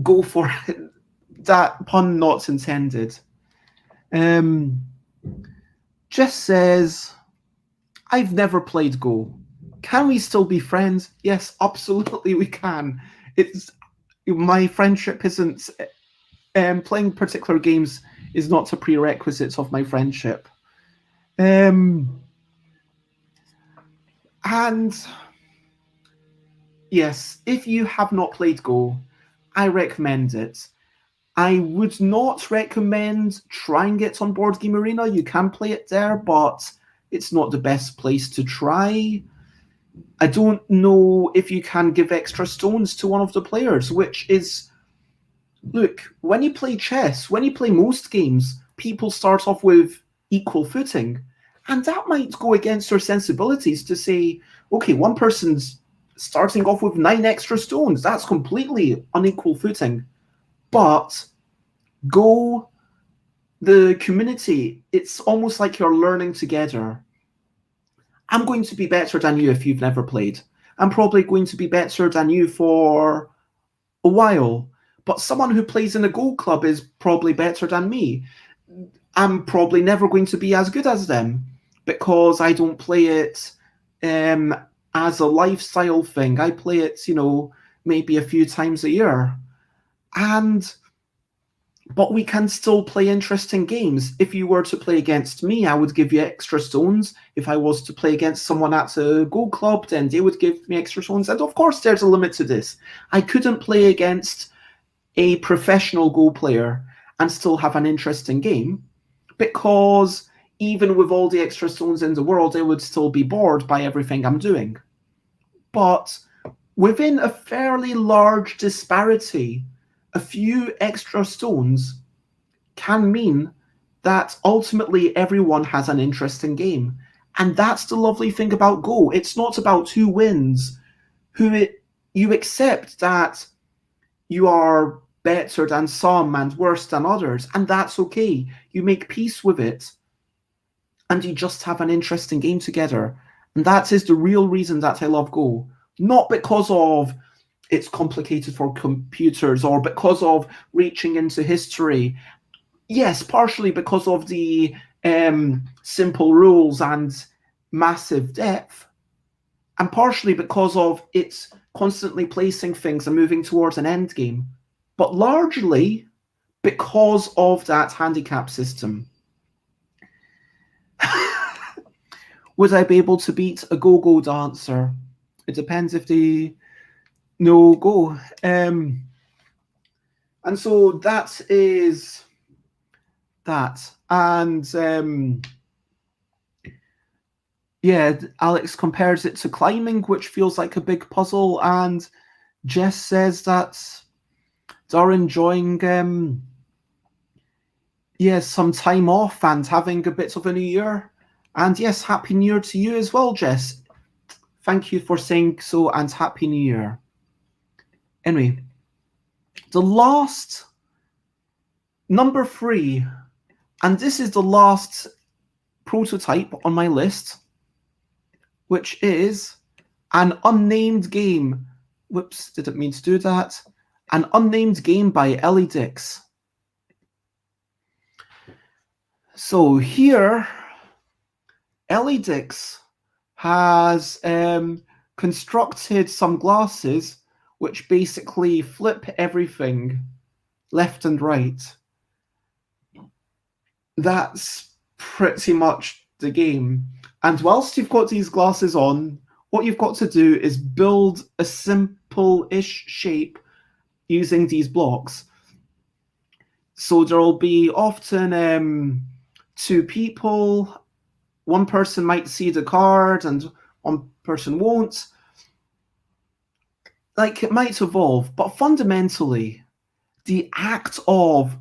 go for it. That pun not intended. Jess says, I've never played Go. Can we still be friends? Yes, absolutely we can. It's my friendship isn't playing particular games is not a prerequisite of my friendship. And yes, if you have not played Go, I recommend it. I would not recommend trying it on Board Game Arena. You can play it there, but it's not the best place to try. I don't know if you can give extra stones to one of the players, which is... Look, when you play chess, when you play most games, people start off with equal footing. And that might go against your sensibilities to say, okay, one person's starting off with 9 extra stones. That's completely unequal footing. But Go, the community, it's almost like you're learning together. I'm going to be better than you if you've never played. I'm probably going to be better than you for a while. But someone who plays in a Go club is probably better than me. I'm probably never going to be as good as them because I don't play it as a lifestyle thing. I play it, maybe a few times a year. But we can still play interesting games. If you were to play against me, I would give you extra stones. If I was to play against someone at a Go club, then they would give me extra stones. And of course, there's a limit to this. I couldn't play against a professional Go player and still have an interesting game because even with all the extra stones in the world, they would still be bored by everything I'm doing. But within a fairly large disparity, a few extra stones can mean that ultimately everyone has an interesting game. And that's the lovely thing about Go. It's not about who wins. You accept that you are better than some and worse than others, and that's okay. You make peace with it, and you just have an interesting game together. And that is the real reason that I love Go. Not because of it's complicated for computers or because of reaching into history. Yes, partially because of the simple rules and massive depth, and partially because of its constantly placing things and moving towards an end game, but largely because of that handicap system. Would I be able to beat a go-go dancer? It depends if they know Go. And so that is that. And yeah, Alex compares it to climbing, which feels like a big puzzle. And Jess says that they're enjoying some time off and having a bit of a new year. And yes, Happy New Year to you as well, Jess. Thank you for saying so, and Happy New Year. Anyway, the last, number 3, and this is the last prototype on my list, which is an unnamed game. Whoops, didn't mean to do that. An unnamed game by Ellie Dix. So here, Ellie Dix has constructed some glasses which basically flip everything left and right. That's pretty much the game. And whilst you've got these glasses on, what you've got to do is build a simple-ish shape using these blocks. So there will be often 2 people. One person might see the card and one person won't. Like, it might evolve, but fundamentally, the act of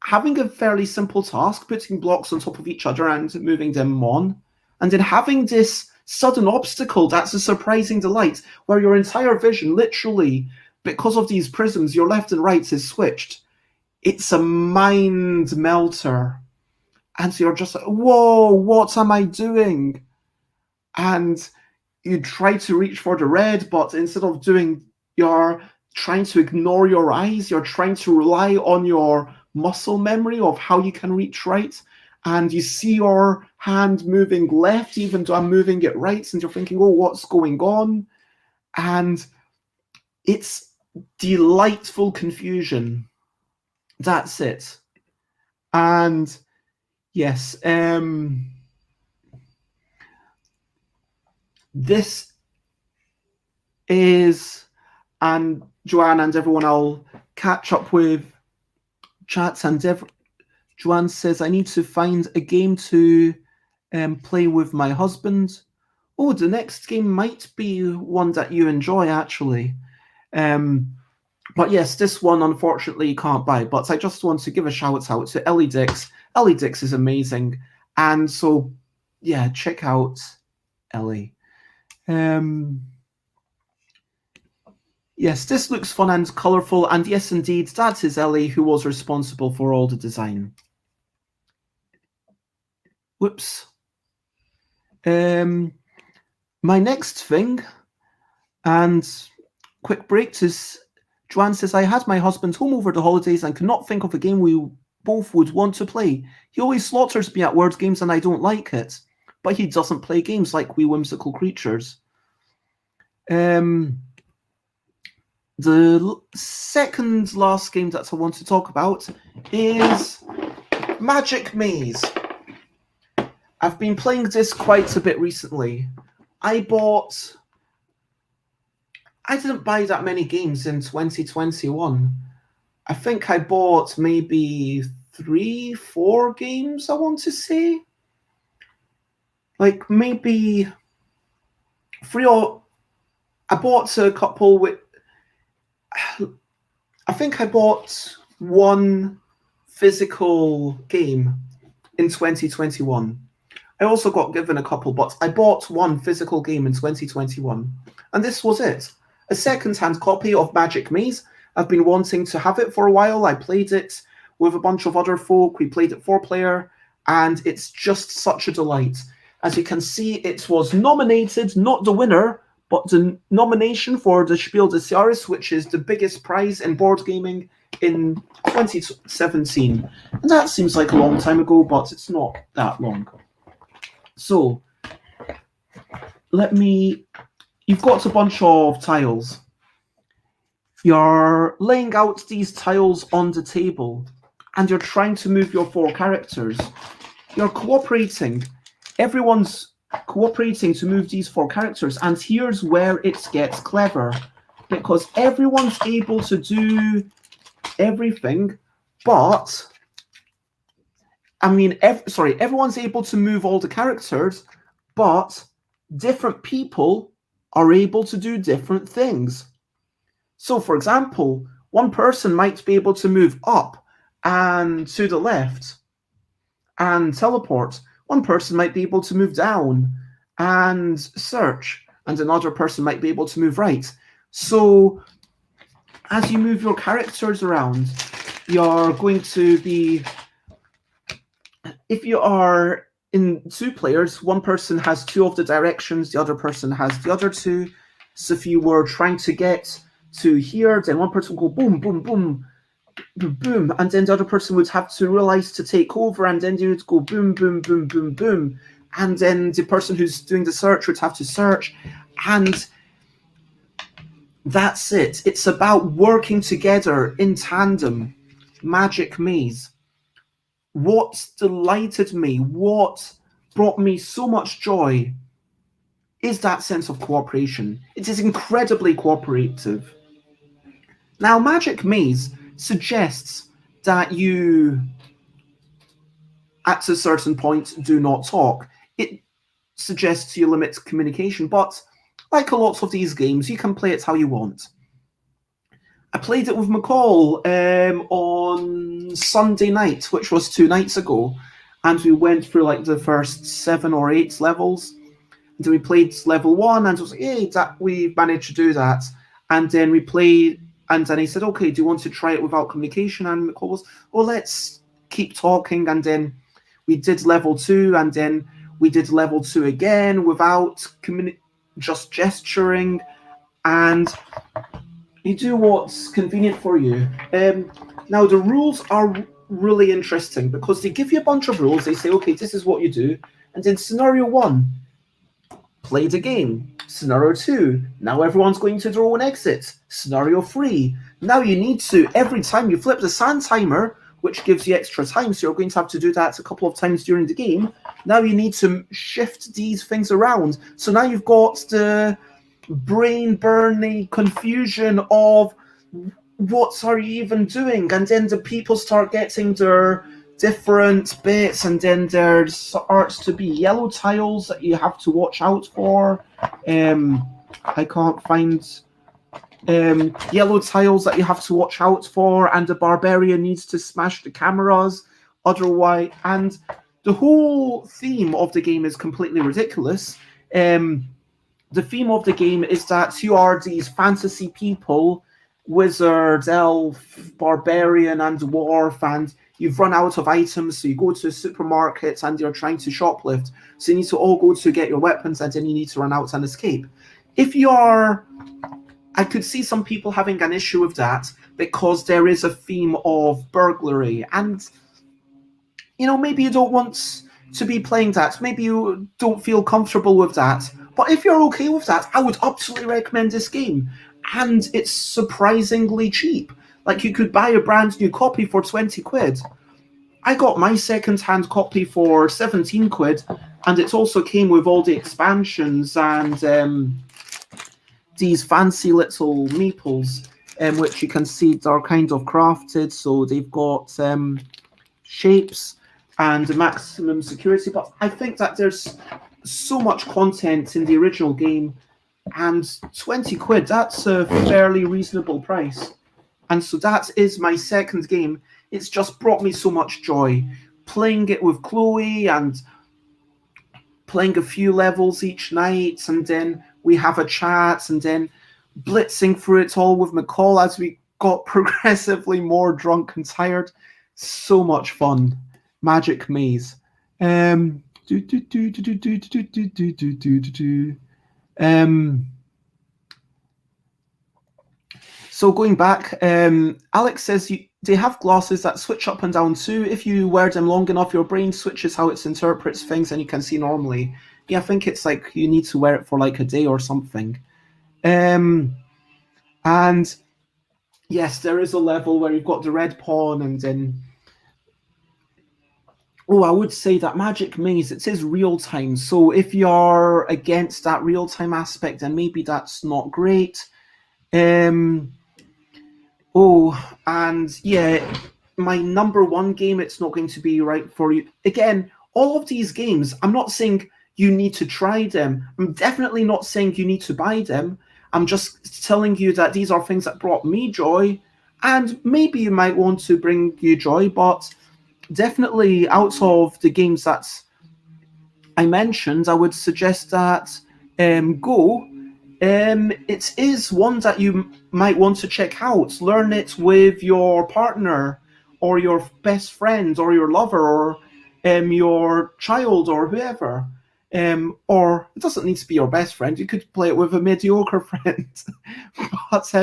having a fairly simple task, putting blocks on top of each other and moving them on, and then having this sudden obstacle that's a surprising delight, where your entire vision, literally, because of these prisms, your left and right is switched. It's a mind melter. And so you're just like, whoa, what am I doing? And you try to reach for the red, but instead of you're trying to ignore your eyes, you're trying to rely on your muscle memory of how you can reach right. And you see your hand moving left, even though I'm moving it right, and you're thinking, oh, what's going on? And it's delightful confusion. That's it. And yes, this is, and Joanne and everyone, I'll catch up with chats, and Joanne says, I need to find a game to play with my husband. Oh, the next game might be one that you enjoy, actually. But yes, this one, unfortunately, you can't buy. But I just want to give a shout out to Ellie Dix. Ellie Dix is amazing. And so, yeah, check out Ellie. Yes, this looks fun and colourful. And yes, indeed, that is Ellie, who was responsible for all the design. Whoops. My next thing, and quick break, is Joanne says, I had my husband home over the holidays and could not think of a game we both would want to play. He always slaughters me at word games and I don't like it. But he doesn't play games like we whimsical creatures. The second last game that I want to talk about is Magic Maze. I've been playing this quite a bit recently. I didn't buy that many games in 2021. I think I bought maybe 3-4 games, I want to say. Like maybe 3 or... I bought a couple with... I think I bought one physical game in 2021. I also got given a couple, but I bought one physical game in 2021. And this was it. A second-hand copy of Magic Maze. I've been wanting to have it for a while. I played it with a bunch of other folk. We played it 4-player, and it's just such a delight. As you can see, it was nominated, not the winner, but the nomination for the Spiel des Jahres, which is the biggest prize in board gaming in 2017. And that seems like a long time ago, but it's not that long. So, you've got a bunch of tiles. You're laying out these tiles on the table, and you're trying to move your 4 characters. You're cooperating. Everyone's cooperating to move these 4 characters, and here's where it gets clever, because everyone's able to do everything, but everyone's able to move all the characters, but different people are able to do different things. So, for example, one person might be able to move up and to the left and teleport. One person might be able to move down and search, and another person might be able to move right. So, as you move your characters around, you're going to be... If you are in 2 players, one person has 2 of the directions, the other person has the other 2. So if you were trying to get to here, then one person will go boom, boom, boom, boom, boom, and then the other person would have to realize to take over, and then you would go boom, boom, boom, boom, boom, and then the person who's doing the search would have to search, and that's it. It's about working together in tandem. Magic Maze. What delighted me, what brought me so much joy, is that sense of cooperation. It is incredibly cooperative. Now, Magic Maze suggests that you, at a certain point, do not talk. It suggests you limit communication, but like a lot of these games, you can play it how you want. I played it with McCall on Sunday night, which was 2 nights ago, and we went through like the first 7 or 8 levels. And then we played level 1, and I was like, "Hey, we managed to do that." And then we played, and then he said, "Okay, do you want to try it without communication?" And McCall was, "Well, let's keep talking." And then we did level 2, and then we did level 2 again without just gesturing, and you do what's convenient for you. Now, the rules are really interesting because they give you a bunch of rules. They say, okay, this is what you do. And in scenario 1, play the game. Scenario 2, now everyone's going to their own exit. Scenario 3, now you need to, every time you flip the sand timer, which gives you extra time, so you're going to have to do that a couple of times during the game. Now you need to shift these things around. So now you've got the brain-burning confusion of what are you even doing, and then the people start getting their different bits, and then there starts to be yellow tiles that you have to watch out for. I can't find yellow tiles that you have to watch out for, and the barbarian needs to smash the cameras otherwise, and the whole theme of the game is completely ridiculous. The theme of the game is that you are these fantasy people, wizard, elf, barbarian, and dwarf, and you've run out of items, so you go to supermarkets and you're trying to shoplift. So you need to all go to get your weapons, and then you need to run out and escape. I could see some people having an issue with that because there is a theme of burglary, and maybe you don't want to be playing that. Maybe you don't feel comfortable with that. But if you're okay with that, I would absolutely recommend this game. And it's surprisingly cheap. Like, you could buy a brand new copy for 20 quid. I got my second-hand copy for 17 quid, and it also came with all the expansions and these fancy little meeples, which you can see are kind of crafted. So they've got shapes and maximum security. But I think that there's so much content in the original game, and 20 quid, that's a fairly reasonable price. And so that is my second game. It's just brought me so much joy playing it with Chloe and playing a few levels each night, and then we have a chat, and then blitzing through it all with McCall as we got progressively more drunk and tired. So much fun. Magic Maze. So going back, Alex says they have glasses that switch up and down too. If you wear them long enough, your brain switches how it interprets things and you can see normally. Yeah, I think it's like you need to wear it for like a day or something. And yes, there is a level where you've got the red pawn, and then I would say that Magic Maze, it is real time. So if you're against that real time aspect, then maybe that's not great. And yeah, my number one game, it's not going to be right for you. Again, all of these games, I'm not saying you need to try them. I'm definitely not saying you need to buy them. I'm just telling you that these are things that brought me joy, and maybe you might want to bring you joy, but definitely out of the games that I mentioned, I would suggest that Go. It is one that you might want to check out. Learn it with your partner or your best friend or your lover or your child or whoever. Or it doesn't need to be your best friend. You could play it with a mediocre friend. But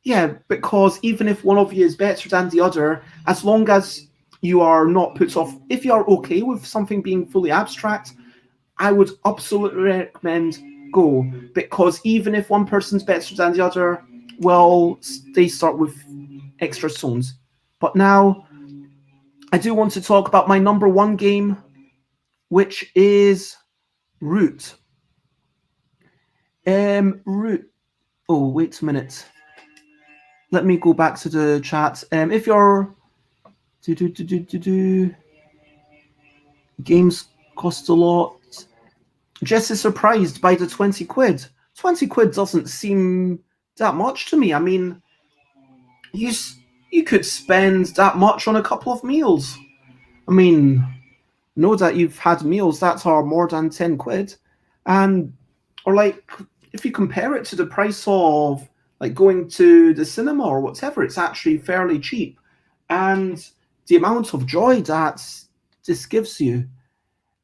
yeah, because even if one of you is better than the other, as long as you are not put off, if you are okay with something being fully abstract, I would absolutely recommend Go, because even if one person's better than the other, well, they start with extra stones. But now, I do want to talk about my number one game, which is Root. Root. Oh, wait a minute. Let me go back to the chat. If you're games cost a lot. Jess is surprised by the 20 quid. 20 quid doesn't seem that much to me. I mean, you could spend that much on a couple of meals. I mean, know that you've had meals that are more than 10 quid, and or like if you compare it to the price of like going to the cinema or whatever, it's actually fairly cheap. And the amount of joy that this gives you.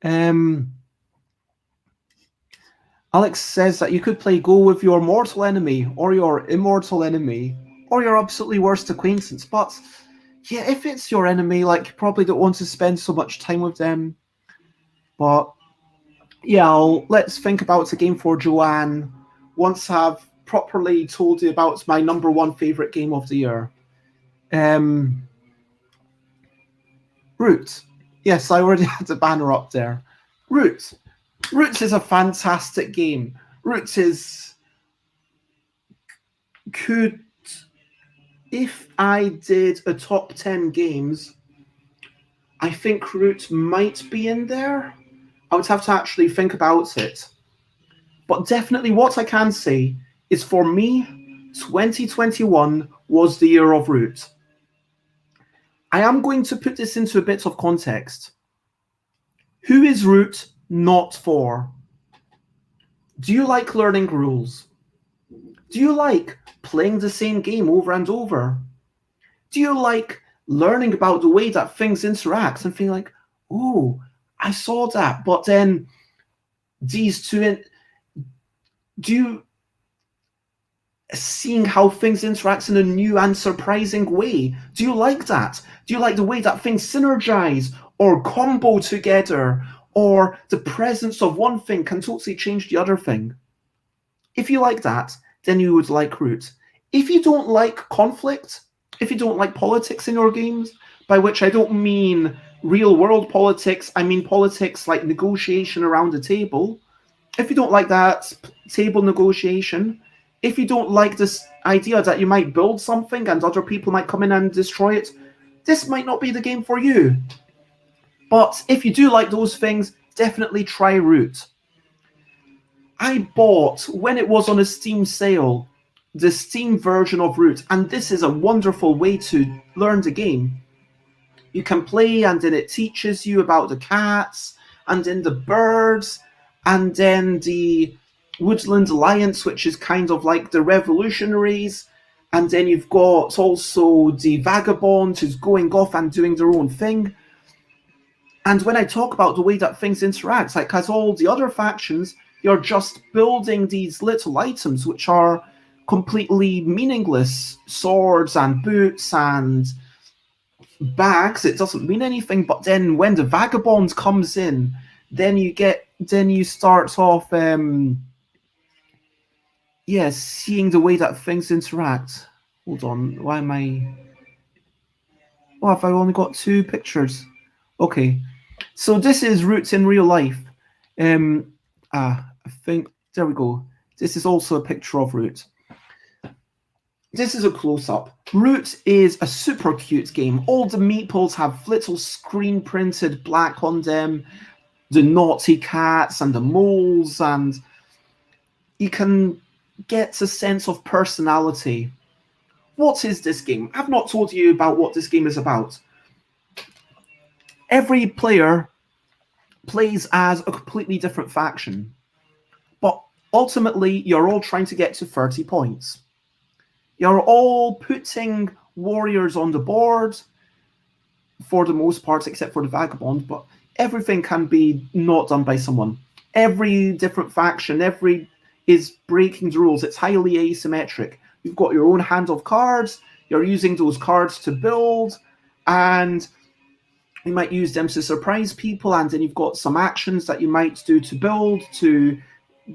um Alex says that you could play Go with your mortal enemy or your immortal enemy or your absolutely worst acquaintance, but yeah, if it's your enemy, like, you probably don't want to spend so much time with them. But yeah, let's think about a game for Joanne once I've properly told you about my number one favorite game of the year. Root. Yes, I already had the banner up there. Root. Root is a fantastic game. Root is could if I did a top 10 games, I think Root might be in there. I would have to actually think about it. But definitely what I can say is, for me, 2021 was the year of Root. I am going to put this into a bit of context. Who is Root not for? Do you like learning rules? Do you like playing the same game over and over? Do you like learning about the way that things interact and feeling like, oh, I saw that, but then these two, do you seeing how things interact in a new and surprising way? Do you like that? Do you like the way that things synergize or combo together, or the presence of one thing can totally change the other thing? If you like that, then you would like Root. If you don't like conflict, if you don't like politics in your games, by which I don't mean real world politics, I mean politics like negotiation around a table. If you don't like that table negotiation, if you don't like this idea that you might build something and other people might come in and destroy it, this might not be the game for you. But if you do like those things, definitely try Root. I bought, when it was on a Steam sale, the Steam version of Root, and this is a wonderful way to learn the game. You can play, and then it teaches you about the cats, and then the birds, and then the Woodland Alliance, which is kind of like the revolutionaries, and then you've got also the vagabond who's going off and doing their own thing. And when I talk about the way that things interact, like as all the other factions, you're just building these little items which are completely meaningless. Swords and boots and bags, it doesn't mean anything. But then when the vagabond comes in, then you start off seeing the way that things interact. Hold on, why am I... Oh, have I only got two pictures? Okay. So this is Roots in real life. I think, there we go. This is also a picture of Root. This is a close-up. Root is a super cute game. All the meeples have little screen printed black on them. The naughty cats and the moles, and you can get a sense of personality. What is this game? I've not told you about what this game is about. Every player plays as a completely different faction, but ultimately you're all trying to get to 30 points. You're all putting warriors on the board for the most part, except for the vagabond, but everything can be not done by someone. Every different faction, is breaking the rules. It's highly asymmetric. You've got your own hand of cards, you're using those cards to build, and you might use them to surprise people, and then you've got some actions that you might do to build, to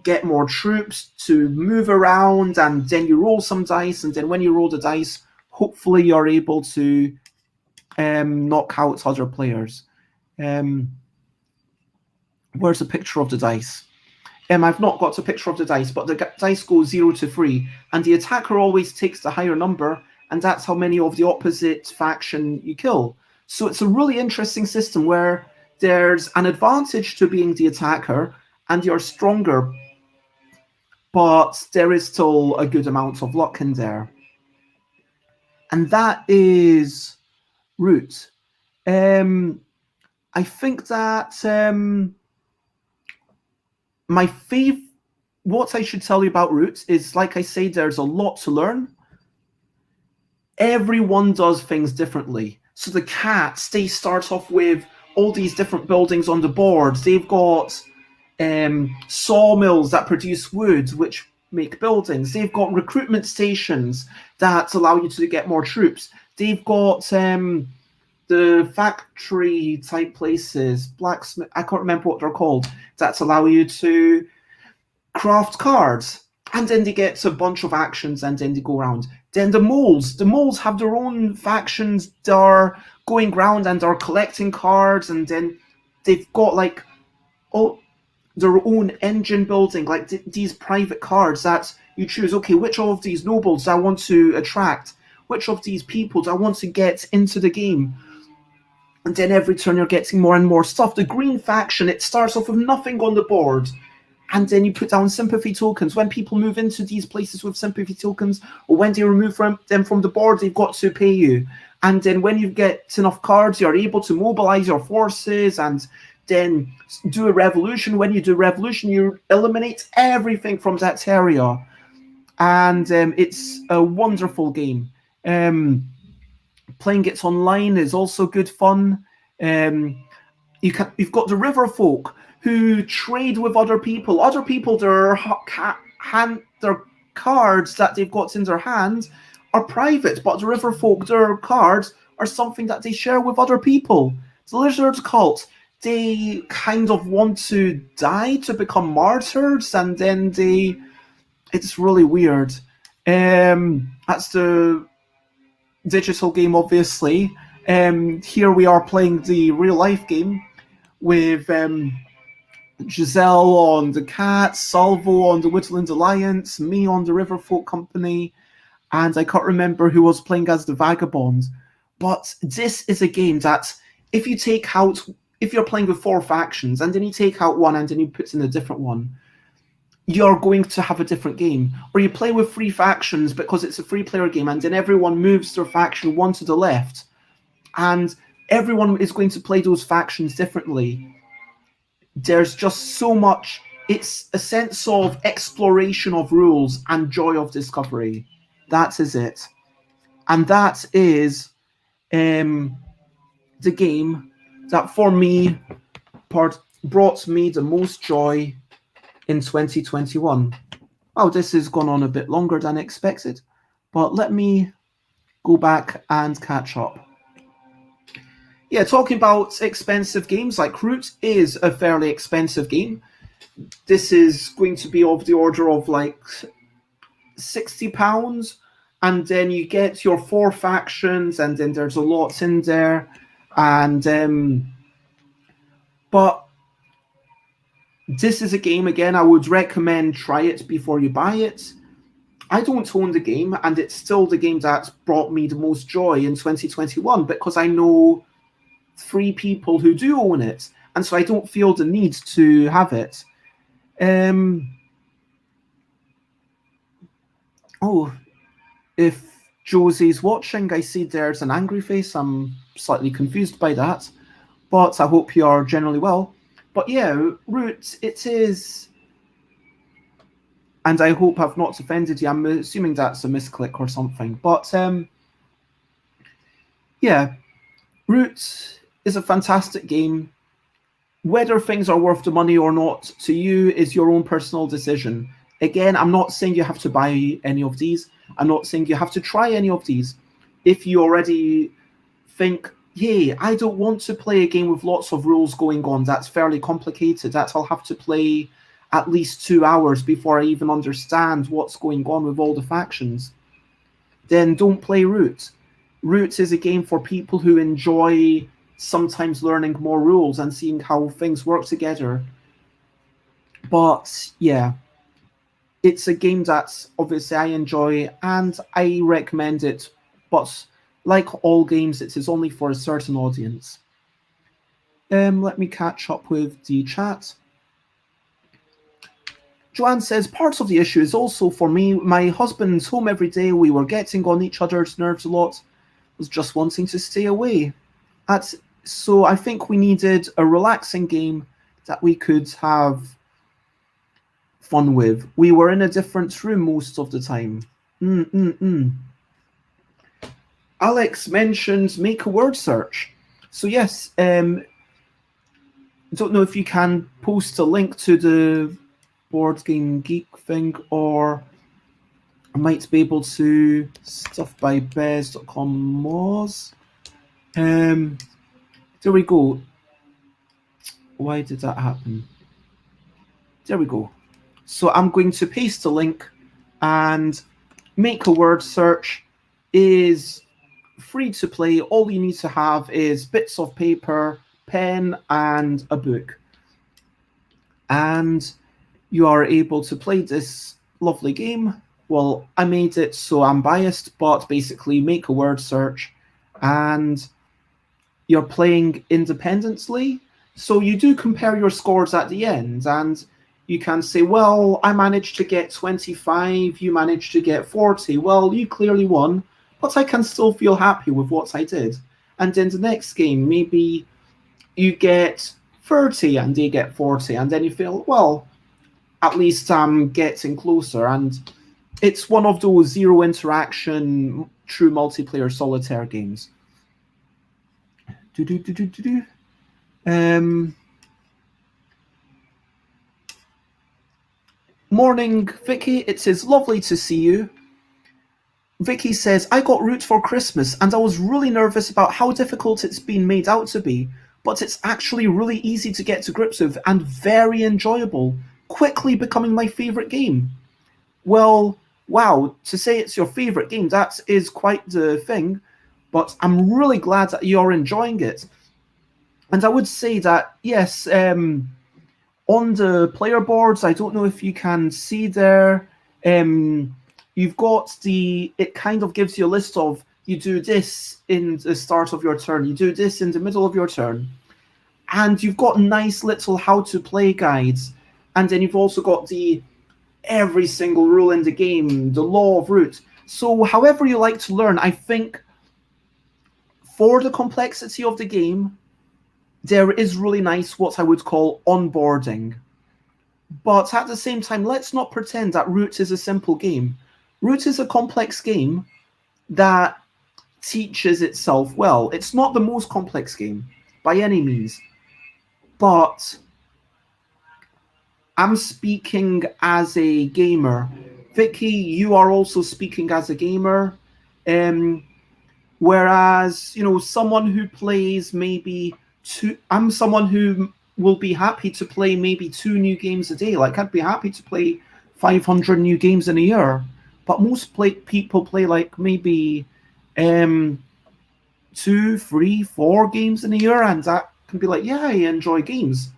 get more troops, to move around, and then you roll some dice, and then when you roll the dice, hopefully you're able to knock out other players. Where's a picture of the dice? I've not got a picture of the dice, but the dice go 0 to 3, and the attacker always takes the higher number, and that's how many of the opposite faction you kill. So it's a really interesting system where there's an advantage to being the attacker, and you're stronger, but there is still a good amount of luck in there. and that is Root. I think that what I should tell you about Root is, like I say, there's a lot to learn. Everyone does things differently. So the cats, they start off with all these different buildings on the board. They've got sawmills that produce wood, which make buildings. They've got recruitment stations that allow you to get more troops. They've got the factory type places, blacksmith, I can't remember what they're called, that allow you to craft cards. And then they get a bunch of actions, and then they go around. Then the moles have their own factions that are going around and are collecting cards, and then they've got like their own engine building, like these private cards that you choose. Okay, which of these nobles do I want to attract? Which of these people do I want to get into the game? And then every turn you're getting more and more stuff. The green faction, it starts off with nothing on the board. And then you put down sympathy tokens. When people move into these places with sympathy tokens, or when they remove them from the board, they've got to pay you. And then when you get enough cards, you're able to mobilize your forces and then do a revolution. When you do revolution, you eliminate everything from that area. And it's a wonderful game. Playing it online is also good fun. You've got the river folk who trade with other people. Other people, their cards that they've got in their hands are private, but the river folk, their cards are something that they share with other people. The lizard cult, they kind of want to die to become martyrs, and then it's really weird. That's the digital game, obviously. Here we are playing the real life game with Giselle on the Cats, Salvo on the Woodland Alliance, me on the Riverfolk Company, and I can't remember who was playing as the Vagabond. But this is a game that if you're playing with 4 factions and then you take out one and then you put in a different one, you're going to have a different game. Or you play with 3 factions because it's a 3-player game, and then everyone moves their faction one to the left, and everyone is going to play those factions differently. There's just so much. It's a sense of exploration of rules and joy of discovery. That is it. And that is the game that for me brought me the most joy in 2021. Oh, this has gone on a bit longer than expected, but let me go back and catch up. Yeah, talking about expensive games, like Root is a fairly expensive game. This is going to be of the order of like £60, and then you get your 4 factions, and then there's a lot in there, and but this is a game, again, I would recommend try it before you buy it. I don't own the game, and it's still the game that brought me the most joy in 2021 because I know 3 people who do own it, and so I don't feel the need to have it. Oh, if Josie's watching, I see there's an angry face. I'm slightly confused by that, but I hope you're generally well. But yeah, Root, it is, and I hope I've not offended you. I'm assuming that's a misclick or something. But yeah, Root is a fantastic game. Whether things are worth the money or not to you is your own personal decision. Again, I'm not saying you have to buy any of these. I'm not saying you have to try any of these. If you already think, hey, I don't want to play a game with lots of rules going on, that's fairly complicated, that I'll have to play at least 2 hours before I even understand what's going on with all the factions, then don't play Root. Root is a game for people who enjoy sometimes learning more rules and seeing how things work together. But yeah, it's a game that obviously I enjoy and I recommend it, but like all games, it is only for a certain audience. Let me catch up with the chat. Joanne says, parts of the issue is also for me. My husband's home every day. We were getting on each other's nerves a lot. was just wanting to stay away. So I think we needed a relaxing game that we could have fun with. We were in a different room most of the time. Alex mentioned make a word search. So yes, I don't know if you can post a link to the Board Game Geek thing, or I might be able to stuffbybez.com moz. There we go. Why did that happen? There we go. So I'm going to paste a link, and make a word search is free to play. All you need to have is bits of paper, pen, and a book. And you are able to play this lovely game. Well, I made it so I'm biased, but basically make a word search, and you're playing independently. So you do compare your scores at the end, and you can say, well, I managed to get 25, you managed to get 40. Well, you clearly won, but I can still feel happy with what I did. And in the next game, maybe you get 30 and they get 40, and then you feel, well, at least I'm getting closer. And it's one of those zero interaction, true multiplayer solitaire games. Morning, Vicky. It says, lovely to see you. Vicky says, I got Root for Christmas and I was really nervous about how difficult it's been made out to be, but it's actually really easy to get to grips with and very enjoyable, quickly becoming my favourite game. Well, wow, to say it's your favourite game, that is quite the thing, but I'm really glad that you're enjoying it. And I would say that, yes, on the player boards, I don't know if you can see there, you've got it kind of gives you a list of, you do this in the start of your turn, you do this in the middle of your turn. And you've got nice little how to play guides. And then you've also got every single rule in the game, the law of Root. So however you like to learn, I think for the complexity of the game, there is really nice what I would call onboarding. But at the same time, let's not pretend that Root is a simple game. Root is a complex game that teaches itself well. It's not the most complex game by any means, but I'm speaking as a gamer. Vicky, you are also speaking as a gamer. Whereas, someone who plays maybe I'm someone who will be happy to play maybe 2 new games a day. Like, I'd be happy to play 500 new games in a year. But most people play like maybe 2, 3, 4 games in a year, and that can be like, yeah, I enjoy games.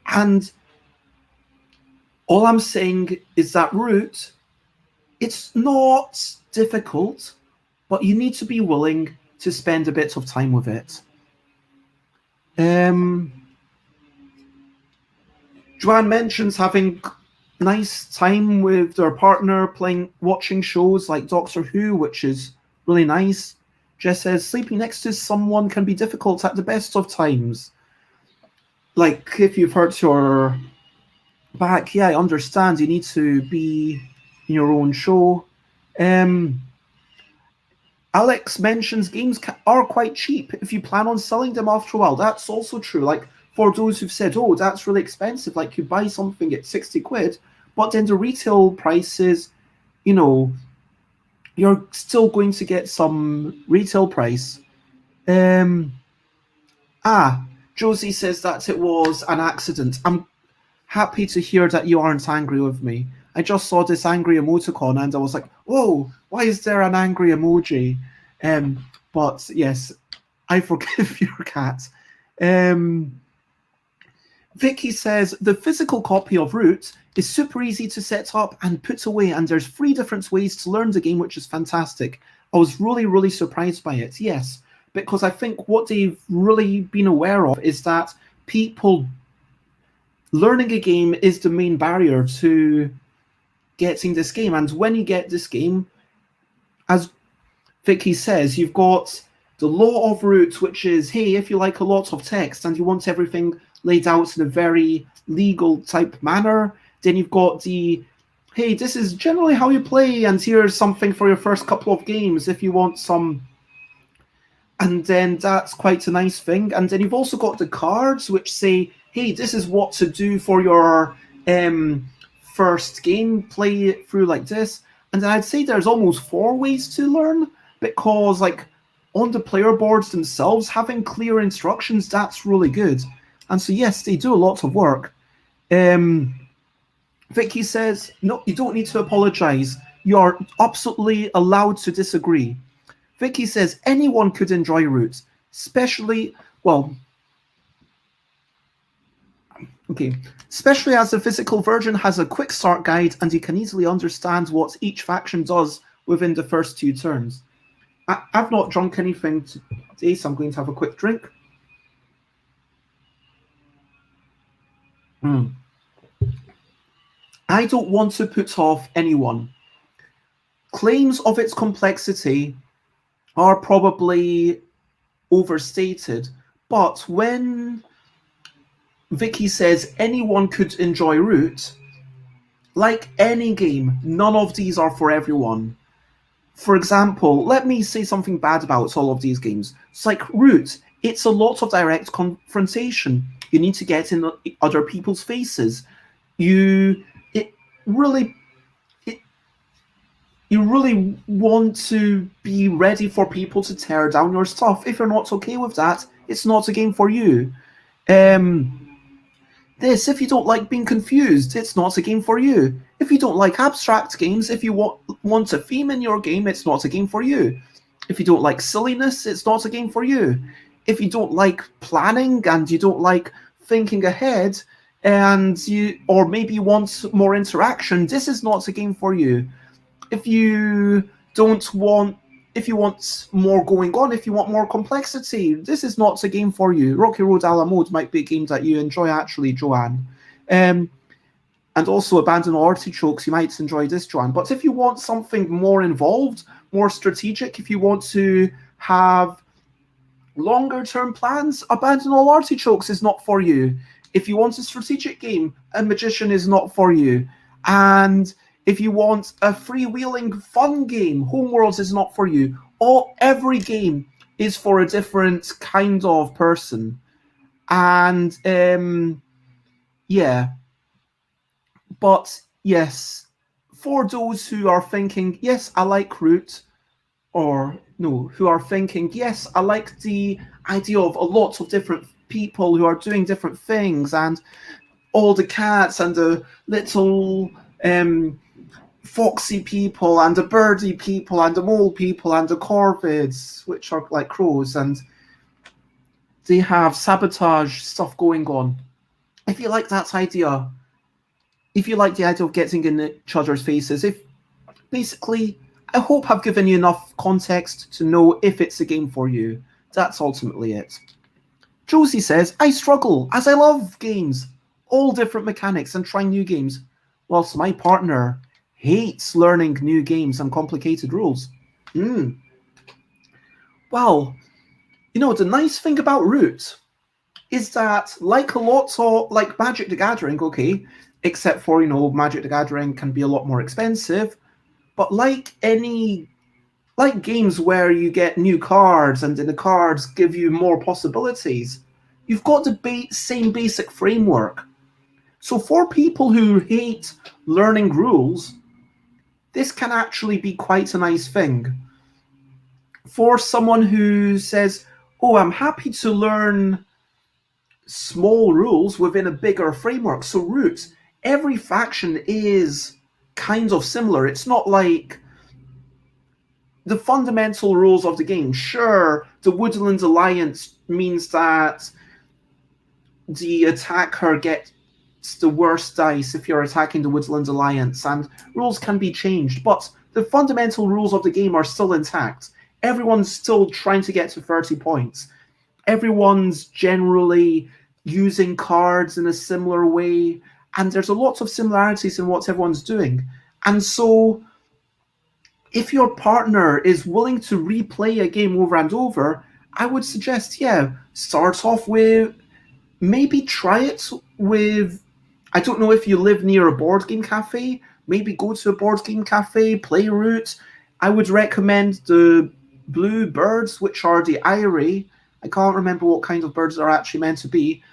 And all I'm saying is that Root, it's not difficult, but you need to be willing to spend a bit of time with it. Joanne mentions having nice time with their partner, watching shows like Doctor Who, which is really nice. Jess says, sleeping next to someone can be difficult at the best of times. Like, if you've hurt your back, yeah, I understand. You need to be in your own show. Alex mentions games are quite cheap if you plan on selling them after a while. That's also true. Like, for those who've said, oh, that's really expensive, like you buy something at 60 quid, but then the retail prices, you're still going to get some retail price. Josie says that it was an accident. I'm happy to hear that you aren't angry with me. I just saw this angry emoticon and I was like, whoa, why is there an angry emoji? But yes, I forgive your cat. Vicky says, the physical copy of Root is super easy to set up and put away, and there's 3 different ways to learn the game, which is fantastic. I was really, really surprised by it, yes, because I think what they've really been aware of is that people learning a game is the main barrier to getting this game. And when you get this game, as Vicky says, you've got the law of root, which is, hey, if you like a lot of text and you want everything laid out in a very legal type manner, then you've got the, hey, this is generally how you play, and here's something for your first couple of games if you want some. And then that's quite a nice thing. And then you've also got the cards, which say, hey, this is what to do for your first game, play it through like this. And then I'd say there's almost 4 ways to learn, because like on the player boards themselves, having clear instructions, that's really good. And so yes, they do a lot of work. Vicky says, no, you don't need to apologize. You're absolutely allowed to disagree. Vicky says anyone could enjoy Root, especially, well, okay, especially as the physical version has a quick start guide and you can easily understand what each faction does within the first 2 turns. I've not drunk anything today, so I'm going to have a quick drink. I don't want to put off anyone. Claims of its complexity are probably overstated, but when Vicky says anyone could enjoy Root, like any game, none of these are for everyone. For example, let me say something bad about all of these games. It's like Root, it's a lot of direct confrontation. You need to get in other people's faces. You really want to be ready for people to tear down your stuff. If you're not okay with that, it's not a game for you. If you don't like being confused, it's not a game for you. If you don't like abstract games, if you want a theme in your game, it's not a game for you. If you don't like silliness, it's not a game for you. If you don't like planning and you don't like thinking ahead, or maybe you want more interaction, this is not a game for you. If you want more going on, if you want more complexity, this is not a game for you. Rocky Road a la mode might be a game that you enjoy, actually, Joanne. And also Abandon All Artichokes, you might enjoy this, Joanne. But if you want something more involved, more strategic, if you want to have longer-term plans, Abandon All Artichokes is not for you. If you want a strategic game, A Magician is not for you. And if you want a freewheeling fun game, Homeworld is not for you. Every game is for a different kind of person. And yeah. But yes, for those who are thinking, yes, I like Root, or no, who are thinking, yes, I like the idea of a lot of different people who are doing different things, and all the cats and the little foxy people and the birdie people and the mole people and the corvids, which are like crows, and they have sabotage stuff going on. If you like that idea, if you like the idea of getting in each other's faces, basically, I hope I've given you enough context to know if it's a game for you. That's ultimately it. Josie says, I struggle, as I love games, all different mechanics and trying new games, whilst my partner hates learning new games and complicated rules. Well, the nice thing about Root is that, like Magic the Gathering, okay, except for, Magic the Gathering can be a lot more expensive, but like games where you get new cards and then the cards give you more possibilities, you've got the same basic framework. So for people who hate learning rules, this can actually be quite a nice thing. For someone who says, oh, I'm happy to learn small rules within a bigger framework. So Root, every faction is kind of similar. It's not like the fundamental rules of the game. Sure, the Woodland Alliance means that the attacker gets the worst dice if you're attacking the Woodland Alliance, and rules can be changed, but the fundamental rules of the game are still intact. Everyone's still trying to get to 30 points. Everyone's generally using cards in a similar way, and there's a lot of similarities in what everyone's doing. And so if your partner is willing to replay a game over and over, I would suggest, start off with, maybe try it with, I don't know if you live near a board game cafe, maybe go to a board game cafe, play Root. I would recommend the blue birds, which are the Irie. I can't remember what kind of birds they're actually meant to be,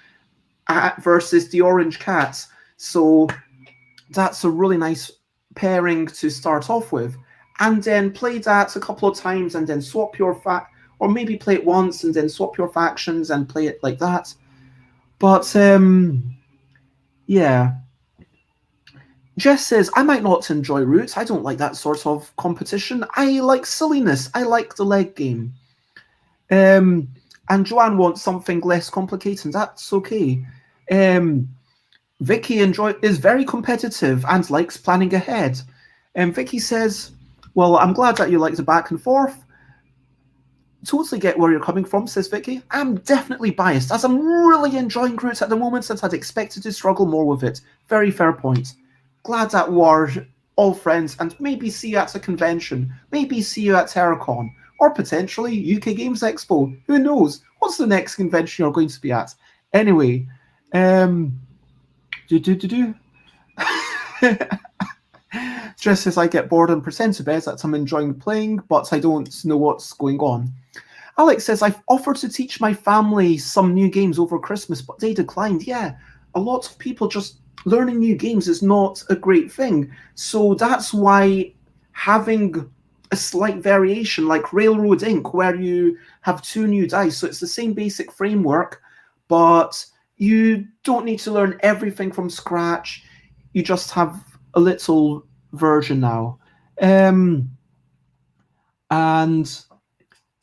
versus the orange cats. So that's a really nice pairing to start off with. And then play that a couple of times and then swap your or maybe play it once and then swap your factions and play it like that. But yeah. Jess says, I might not enjoy Roots. I don't like that sort of competition. I like silliness. I like the leg game. And Joanne wants something less complicated. That's okay. Vicky is very competitive and likes planning ahead. Vicky says, well, I'm glad that you like the back and forth. Totally get where you're coming from, says Vicky. I'm definitely biased, as I'm really enjoying Roots at the moment, since I'd expected to struggle more with it. Very fair point. Glad that we're all friends, and maybe see you at a convention, maybe see you at TerraCon, or potentially UK Games Expo. Who knows? What's the next convention you're going to be at? Anyway, Just as I get bored and pretend to bet that I'm enjoying playing, but I don't know what's going on. Alex says, I've offered to teach my family some new games over Christmas, but they declined. Yeah, a lot of people just learning new games is not a great thing. So that's why having a slight variation like Railroad Inc., where you have 2 new dice, so it's the same basic framework, but you don't need to learn everything from scratch. You just have a little version now. And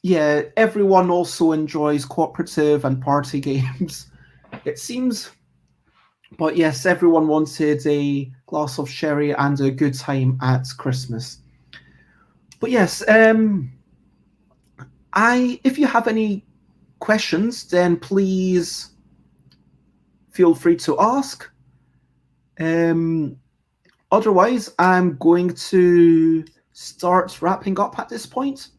yeah, everyone also enjoys cooperative and party games, it seems. But yes, everyone wanted a glass of sherry and a good time at Christmas. But yes, if you have any questions, then please feel free to ask. Otherwise, I'm going to start wrapping up at this point.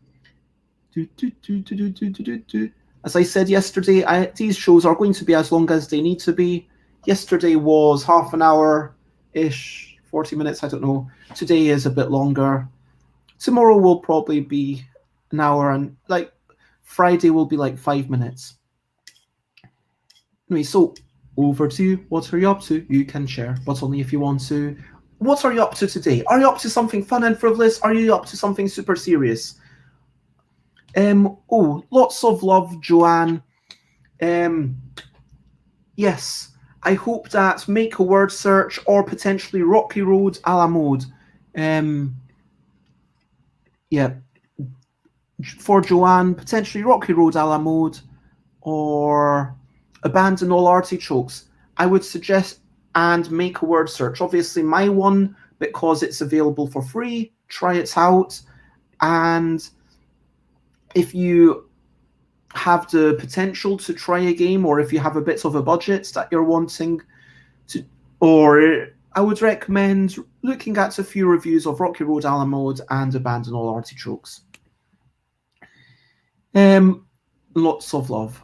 As I said yesterday, these shows are going to be as long as they need to be. Yesterday was half an hour-ish, 40 minutes, I don't know. Today is a bit longer. Tomorrow will probably be an hour, and like Friday will be like 5 minutes. Anyway, so over to you. What are you up to? You can share, but only if you want to. What are you up to today? Are you up to something fun and frivolous? Are you up to something super serious? Lots of love, Joanne. Yes, I hope that Make a Word Search or potentially Rocky Road a la mode. Yeah, for Joanne, potentially Rocky Road a la mode or Abandon All Artichokes. I would suggest and Make a Word Search. Obviously, my one, because it's available for free. Try it out. And if you have the potential to try a game, or if you have a bit of a budget that you're wanting to, or I would recommend looking at a few reviews of Rocky Road a la mode and Abandon All Artichokes. Lots of love.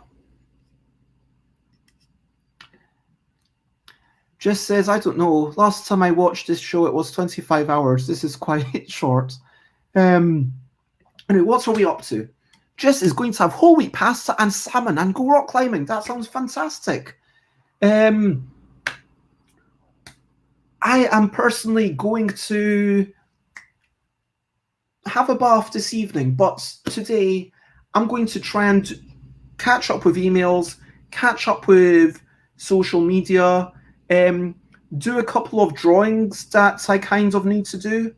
Just says, I don't know. Last time I watched this show, it was 25 hours. This is quite short. Anyway, what are we up to? Jess is going to have whole wheat pasta and salmon and go rock climbing. That sounds fantastic. I am personally going to have a bath this evening, but today I'm going to try and catch up with emails, catch up with social media, do a couple of drawings that I kind of need to do.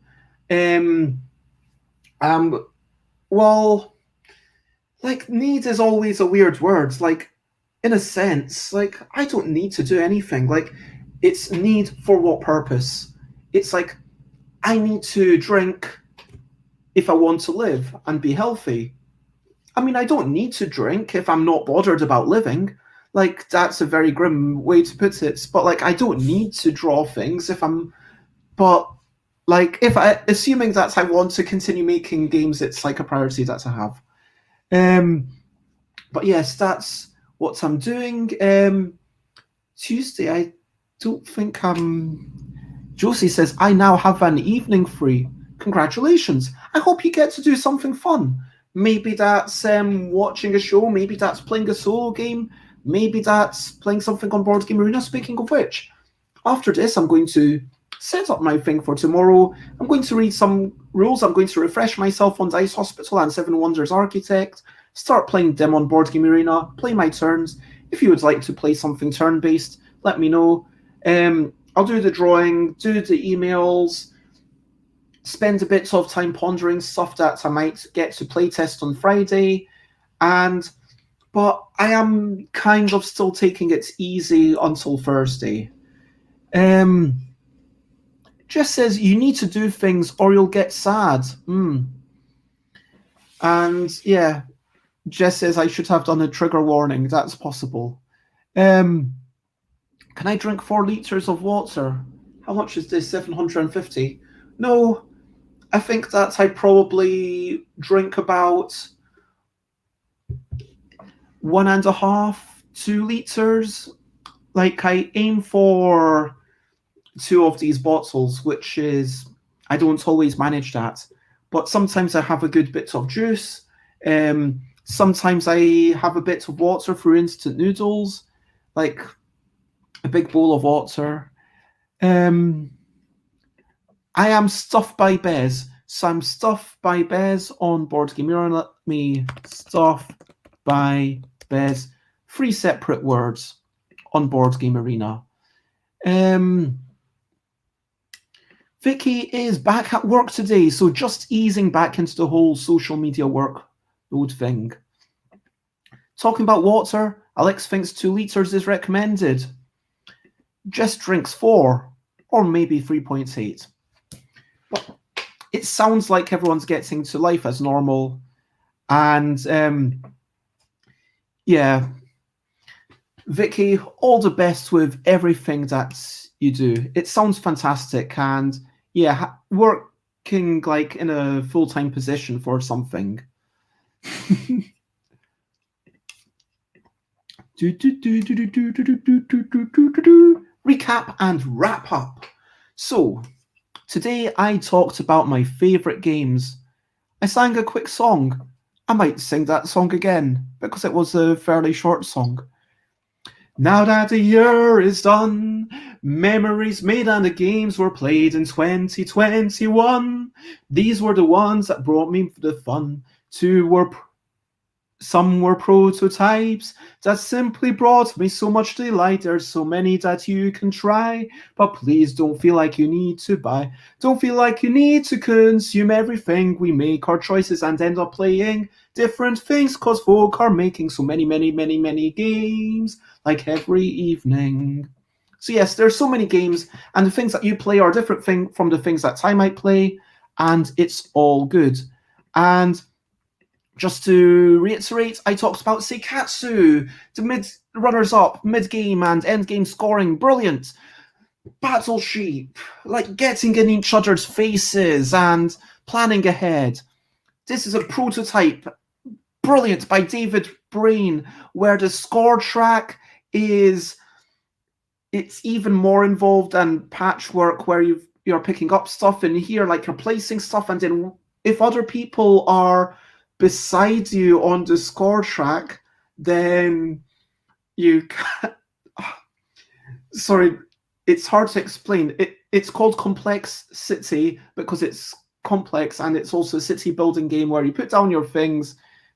Well, like, need is always a weird word. Like, in a sense, like, I don't need to do anything. Like, it's need for what purpose? It's like, I need to drink if I want to live and be healthy. I mean, I don't need to drink if I'm not bothered about living. Like, that's a very grim way to put it. But, like, I don't need to draw things if I'm... But, like, assuming that I want to continue making games, it's like a priority that I have. But yes, that's what I'm doing. Tuesday, I don't think I'm. Josie says, I now have an evening free. Congratulations. I hope you get to do something fun. Maybe that's watching a show, maybe that's playing a solo game, maybe that's playing something on Board Game Arena. Speaking of which, after this, I'm going to set up my thing for tomorrow. I'm going to read some rules. I'm going to refresh myself on Dice Hospital and Seven Wonders Architect, start playing them on Board Game Arena, play my turns. If you would like to play something turn-based, let me know. I'll do the drawing, do the emails, spend a bit of time pondering stuff that I might get to playtest on Friday, but I am kind of still taking it easy until Thursday. Jess says you need to do things or you'll get sad. And yeah, Jess says I should have done a trigger warning. That's possible. Can I drink 4 liters of water? How much is this? 750? No, I think that I probably drink about 1.5, 2 liters. Like I aim for 2 of these bottles, which is, I don't always manage that. But sometimes I have a good bit of juice. Sometimes I have a bit of water for instant noodles, like a big bowl of water. I am Stuffed by Bez. So I'm Stuffed by Bez on Board Game Arena. Let me Stuffed by Bez. 3 separate words on Board Game Arena. Vicky is back at work today, so just easing back into the whole social media workload thing. Talking about water, Alex thinks 2 liters is recommended. Jess drinks 4, or maybe 3.8. But it sounds like everyone's getting to life as normal, and yeah, Vicky, all the best with everything that you do. It sounds fantastic, and yeah, working like in a full-time position for something. Recap and wrap up. So, today I talked about my favorite games. I sang a quick song. I might sing that song again because it was a fairly short song. Now that the year is done, memories made and the games were played in 2021. These were the ones that brought me the fun. Some were prototypes that simply brought me so much delight. There's so many that you can try, but please don't feel like you need to buy. Don't feel like you need to consume everything. We make our choices and end up playing different things, cause folk are making so many games, like every evening. So yes, there's so many games, and the things that you play are different from the things that I might play, and it's all good. And just to reiterate, I talked about Sikatsu, the runners-up, mid-game and end-game scoring, brilliant. Battle Sheep, like getting in each other's faces and planning ahead. This is a prototype, brilliant, by David Brain, where the score track it's even more involved than Patchwork, where you're picking up stuff in here, like you're placing stuff, and then if other people are beside you on the score track, then you can't. Sorry, it's hard to explain. It's called Complexity because it's complex, and it's also a city building game where you put down your things.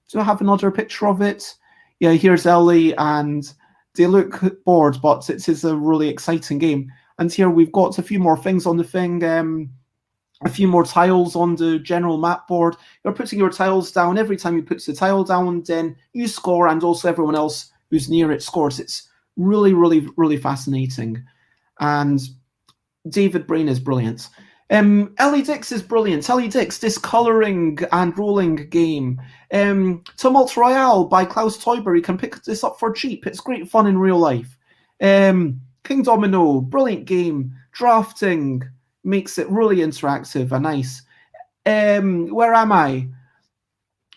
Do I have another picture of it? Yeah, here's Ellie, and they look bored, but it is a really exciting game. And here we've got a few more things on the thing. A few more tiles on the general map board. You're putting your tiles down. Every time you put the tile down, then you score, and also everyone else who's near it scores. It's really fascinating. And David Brain is brilliant. Ellie Dix is brilliant. Ellie Dix, this colouring and rolling game. Turmoil Royale by Klaus Teuber. You can pick this up for cheap. It's great fun in real life. King Domino, brilliant game. Drafting makes it really interactive and nice. Where am I?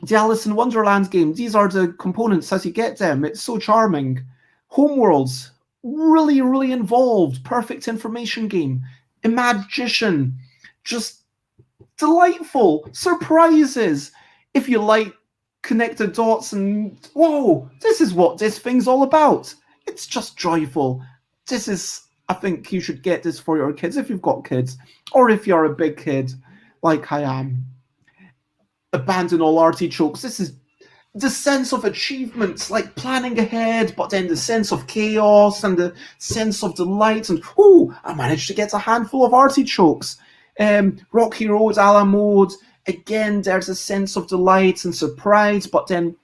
The Alice in Wonderland game, these are the components as you get them. It's so charming. Homeworld's really, really involved. Perfect information game. Imagician, just delightful. Surprises. If you like, connect the dots and whoa, this is what this thing's all about. It's just joyful. I think you should get this for your kids if you've got kids, or if you're a big kid like I am. Abandon all artichokes. This is the sense of achievements, like planning ahead, but then the sense of chaos and the sense of delight. And I managed to get a handful of artichokes. Rocky Road, a la mode. Again, there's a sense of delight and surprise, but then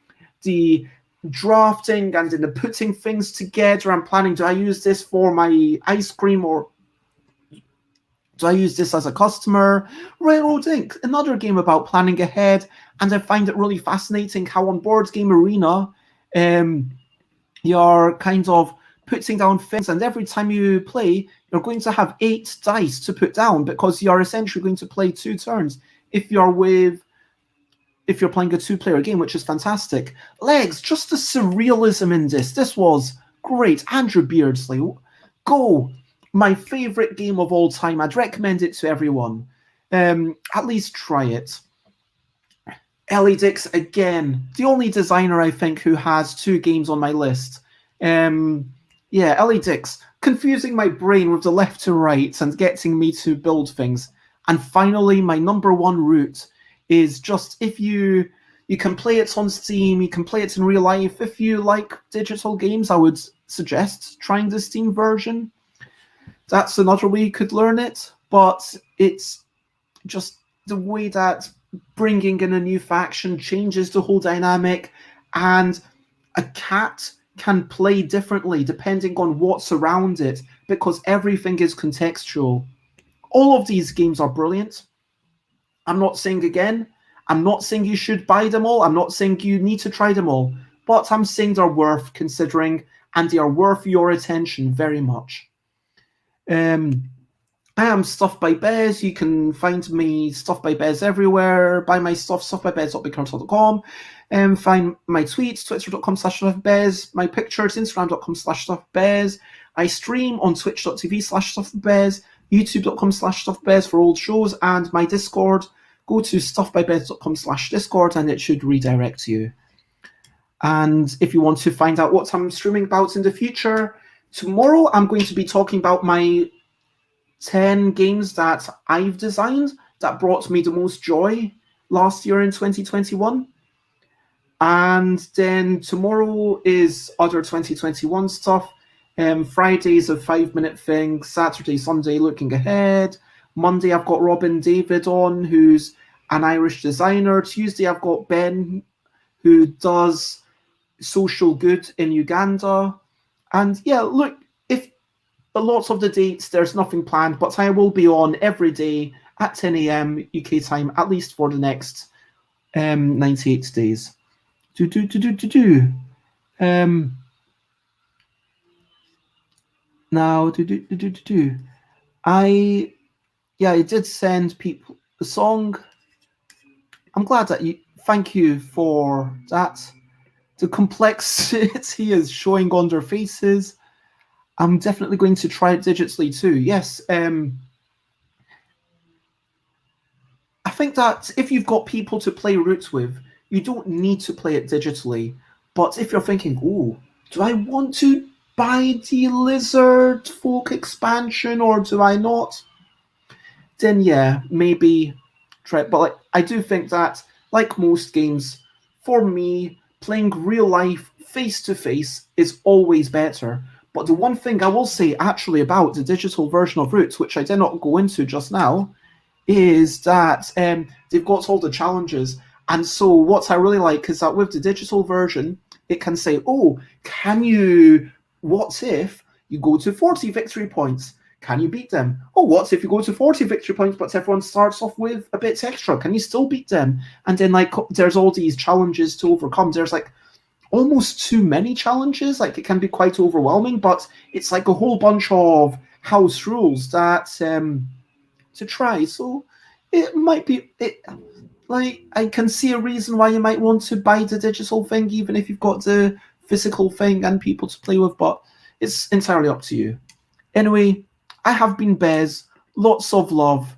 the drafting and then the putting things together and planning. Do I use this for my ice cream, or do I use this as a customer? Railroad Inc., another game about planning ahead, and I find it really fascinating how on Board Game Arena, you're kind of putting down things, and every time you play, you're going to have 8 dice to put down because you're essentially going to play 2 turns if you're playing a 2-player game, which is fantastic. Legs, just the surrealism in this. This was great. Andrew Beardsley, go. My favorite game of all time. I'd recommend it to everyone. At least try it. Ellie Dix, again, the only designer I think who has 2 games on my list. Ellie Dix, confusing my brain with the left to right and getting me to build things. And finally, my number 1 route is just if you can play it on Steam, you can play it in real life. If you like digital games, I would suggest trying the Steam version. That's another way you could learn it, but it's just the way that bringing in a new faction changes the whole dynamic, and a cat can play differently depending on what's around it because everything is contextual. All of these games are brilliant. I'm not saying you should buy them all. I'm not saying you need to try them all, but I'm saying they're worth considering and they are worth your attention very much. I am Stuff by Bez. You can find me Stuff by Bez everywhere. Buy my stuff, stuffbybez.bigcartel.com. Find my tweets, twitter.com/stuffbez. My pictures, instagram.com/stuffbez. I stream on twitch.tv/stuffbez, youtube.com/stuffbez for old shows, and my Discord. Go to stuffbybez.com/discord and it should redirect you. And if you want to find out what I'm streaming about in the future, tomorrow I'm going to be talking about my 10 games that I've designed that brought me the most joy last year in 2021. And then tomorrow is other 2021 stuff. Friday's a 5-minute thing. Saturday, Sunday, looking ahead. Monday, I've got Robin David on, who's an Irish designer. Tuesday, I've got Ben, who does social good in Uganda. And yeah, look, if lots of the dates, there's nothing planned, but I will be on every day at 10 a.m. UK time, at least for the next 98 days. I did send people a song. I'm glad that thank you for that. The complexity is showing on their faces. I'm definitely going to try it digitally too. Yes. I think that if you've got people to play Roots with, you don't need to play it digitally. But if you're thinking, do I want to buy the Lizard Folk expansion or do I not? Then yeah, maybe try it. But I do think that, like most games, for me, playing real life face-to-face is always better. But the one thing I will say actually about the digital version of Roots, which I did not go into just now, is that they've got all the challenges. And so what I really like is that with the digital version, it can say, what if you go to 40 victory points? Can you beat them? What if you go to 40 victory points, but everyone starts off with a bit extra? Can you still beat them? And then there's all these challenges to overcome. There's almost too many challenges. It can be quite overwhelming, but it's a whole bunch of house rules that to try. So it might be Like, I can see a reason why you might want to buy the digital thing, even if you've got the physical thing and people to play with, but it's entirely up to you. Anyway, I have been Bez. Lots of love.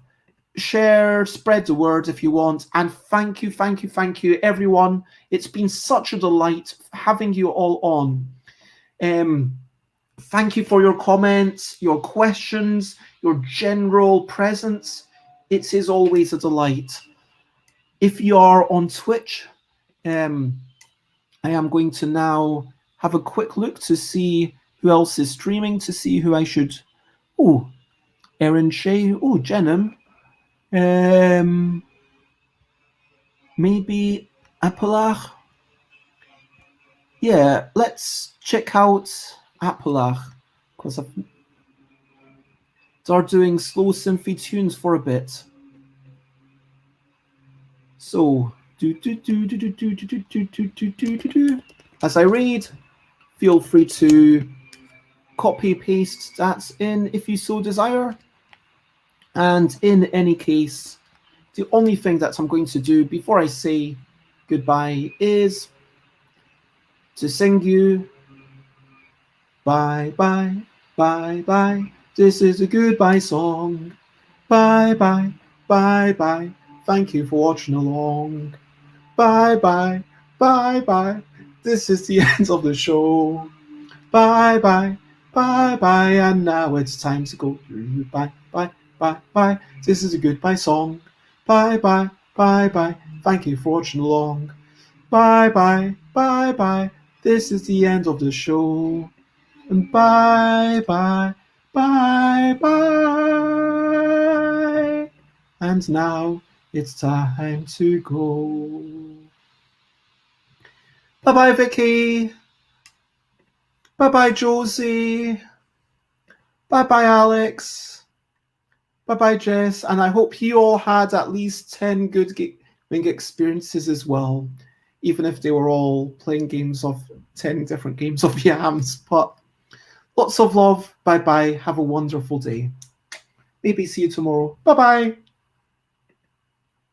Share, spread the word if you want, and thank you, everyone. It's been such a delight having you all on. Thank you for your comments, your questions, your general presence. It is always a delight. If you are on Twitch, I am going to now have a quick look to see who else is streaming, to see who I should... Oh, Erin Shea. Oh, Jenham. Maybe Appalach. Yeah, let's check out Appalach, because they're doing slow synthy tunes for a bit. So, as I read, feel free to copy paste that in if you so desire. And in any case, the only thing that I'm going to do before I say goodbye is to sing you bye, bye, bye, bye. This is a goodbye song. Bye, bye, bye, bye. Thank you for watching along. Bye, bye, bye, bye. This is the end of the show. Bye, bye, bye, bye. And now it's time to go through. Bye, bye, bye, bye. This is a goodbye song. Bye, bye, bye, bye. Thank you for watching along. Bye, bye, bye, bye. This is the end of the show. And bye, bye, bye, bye. And now it's time to go. Bye-bye, Vicky. Bye-bye, Josie. Bye-bye, Alex. Bye-bye, Jess. And I hope you all had at least 10 good gaming experiences as well, even if they were all playing 10 different games of Yams. But lots of love. Bye-bye. Have a wonderful day. Maybe see you tomorrow. Bye-bye.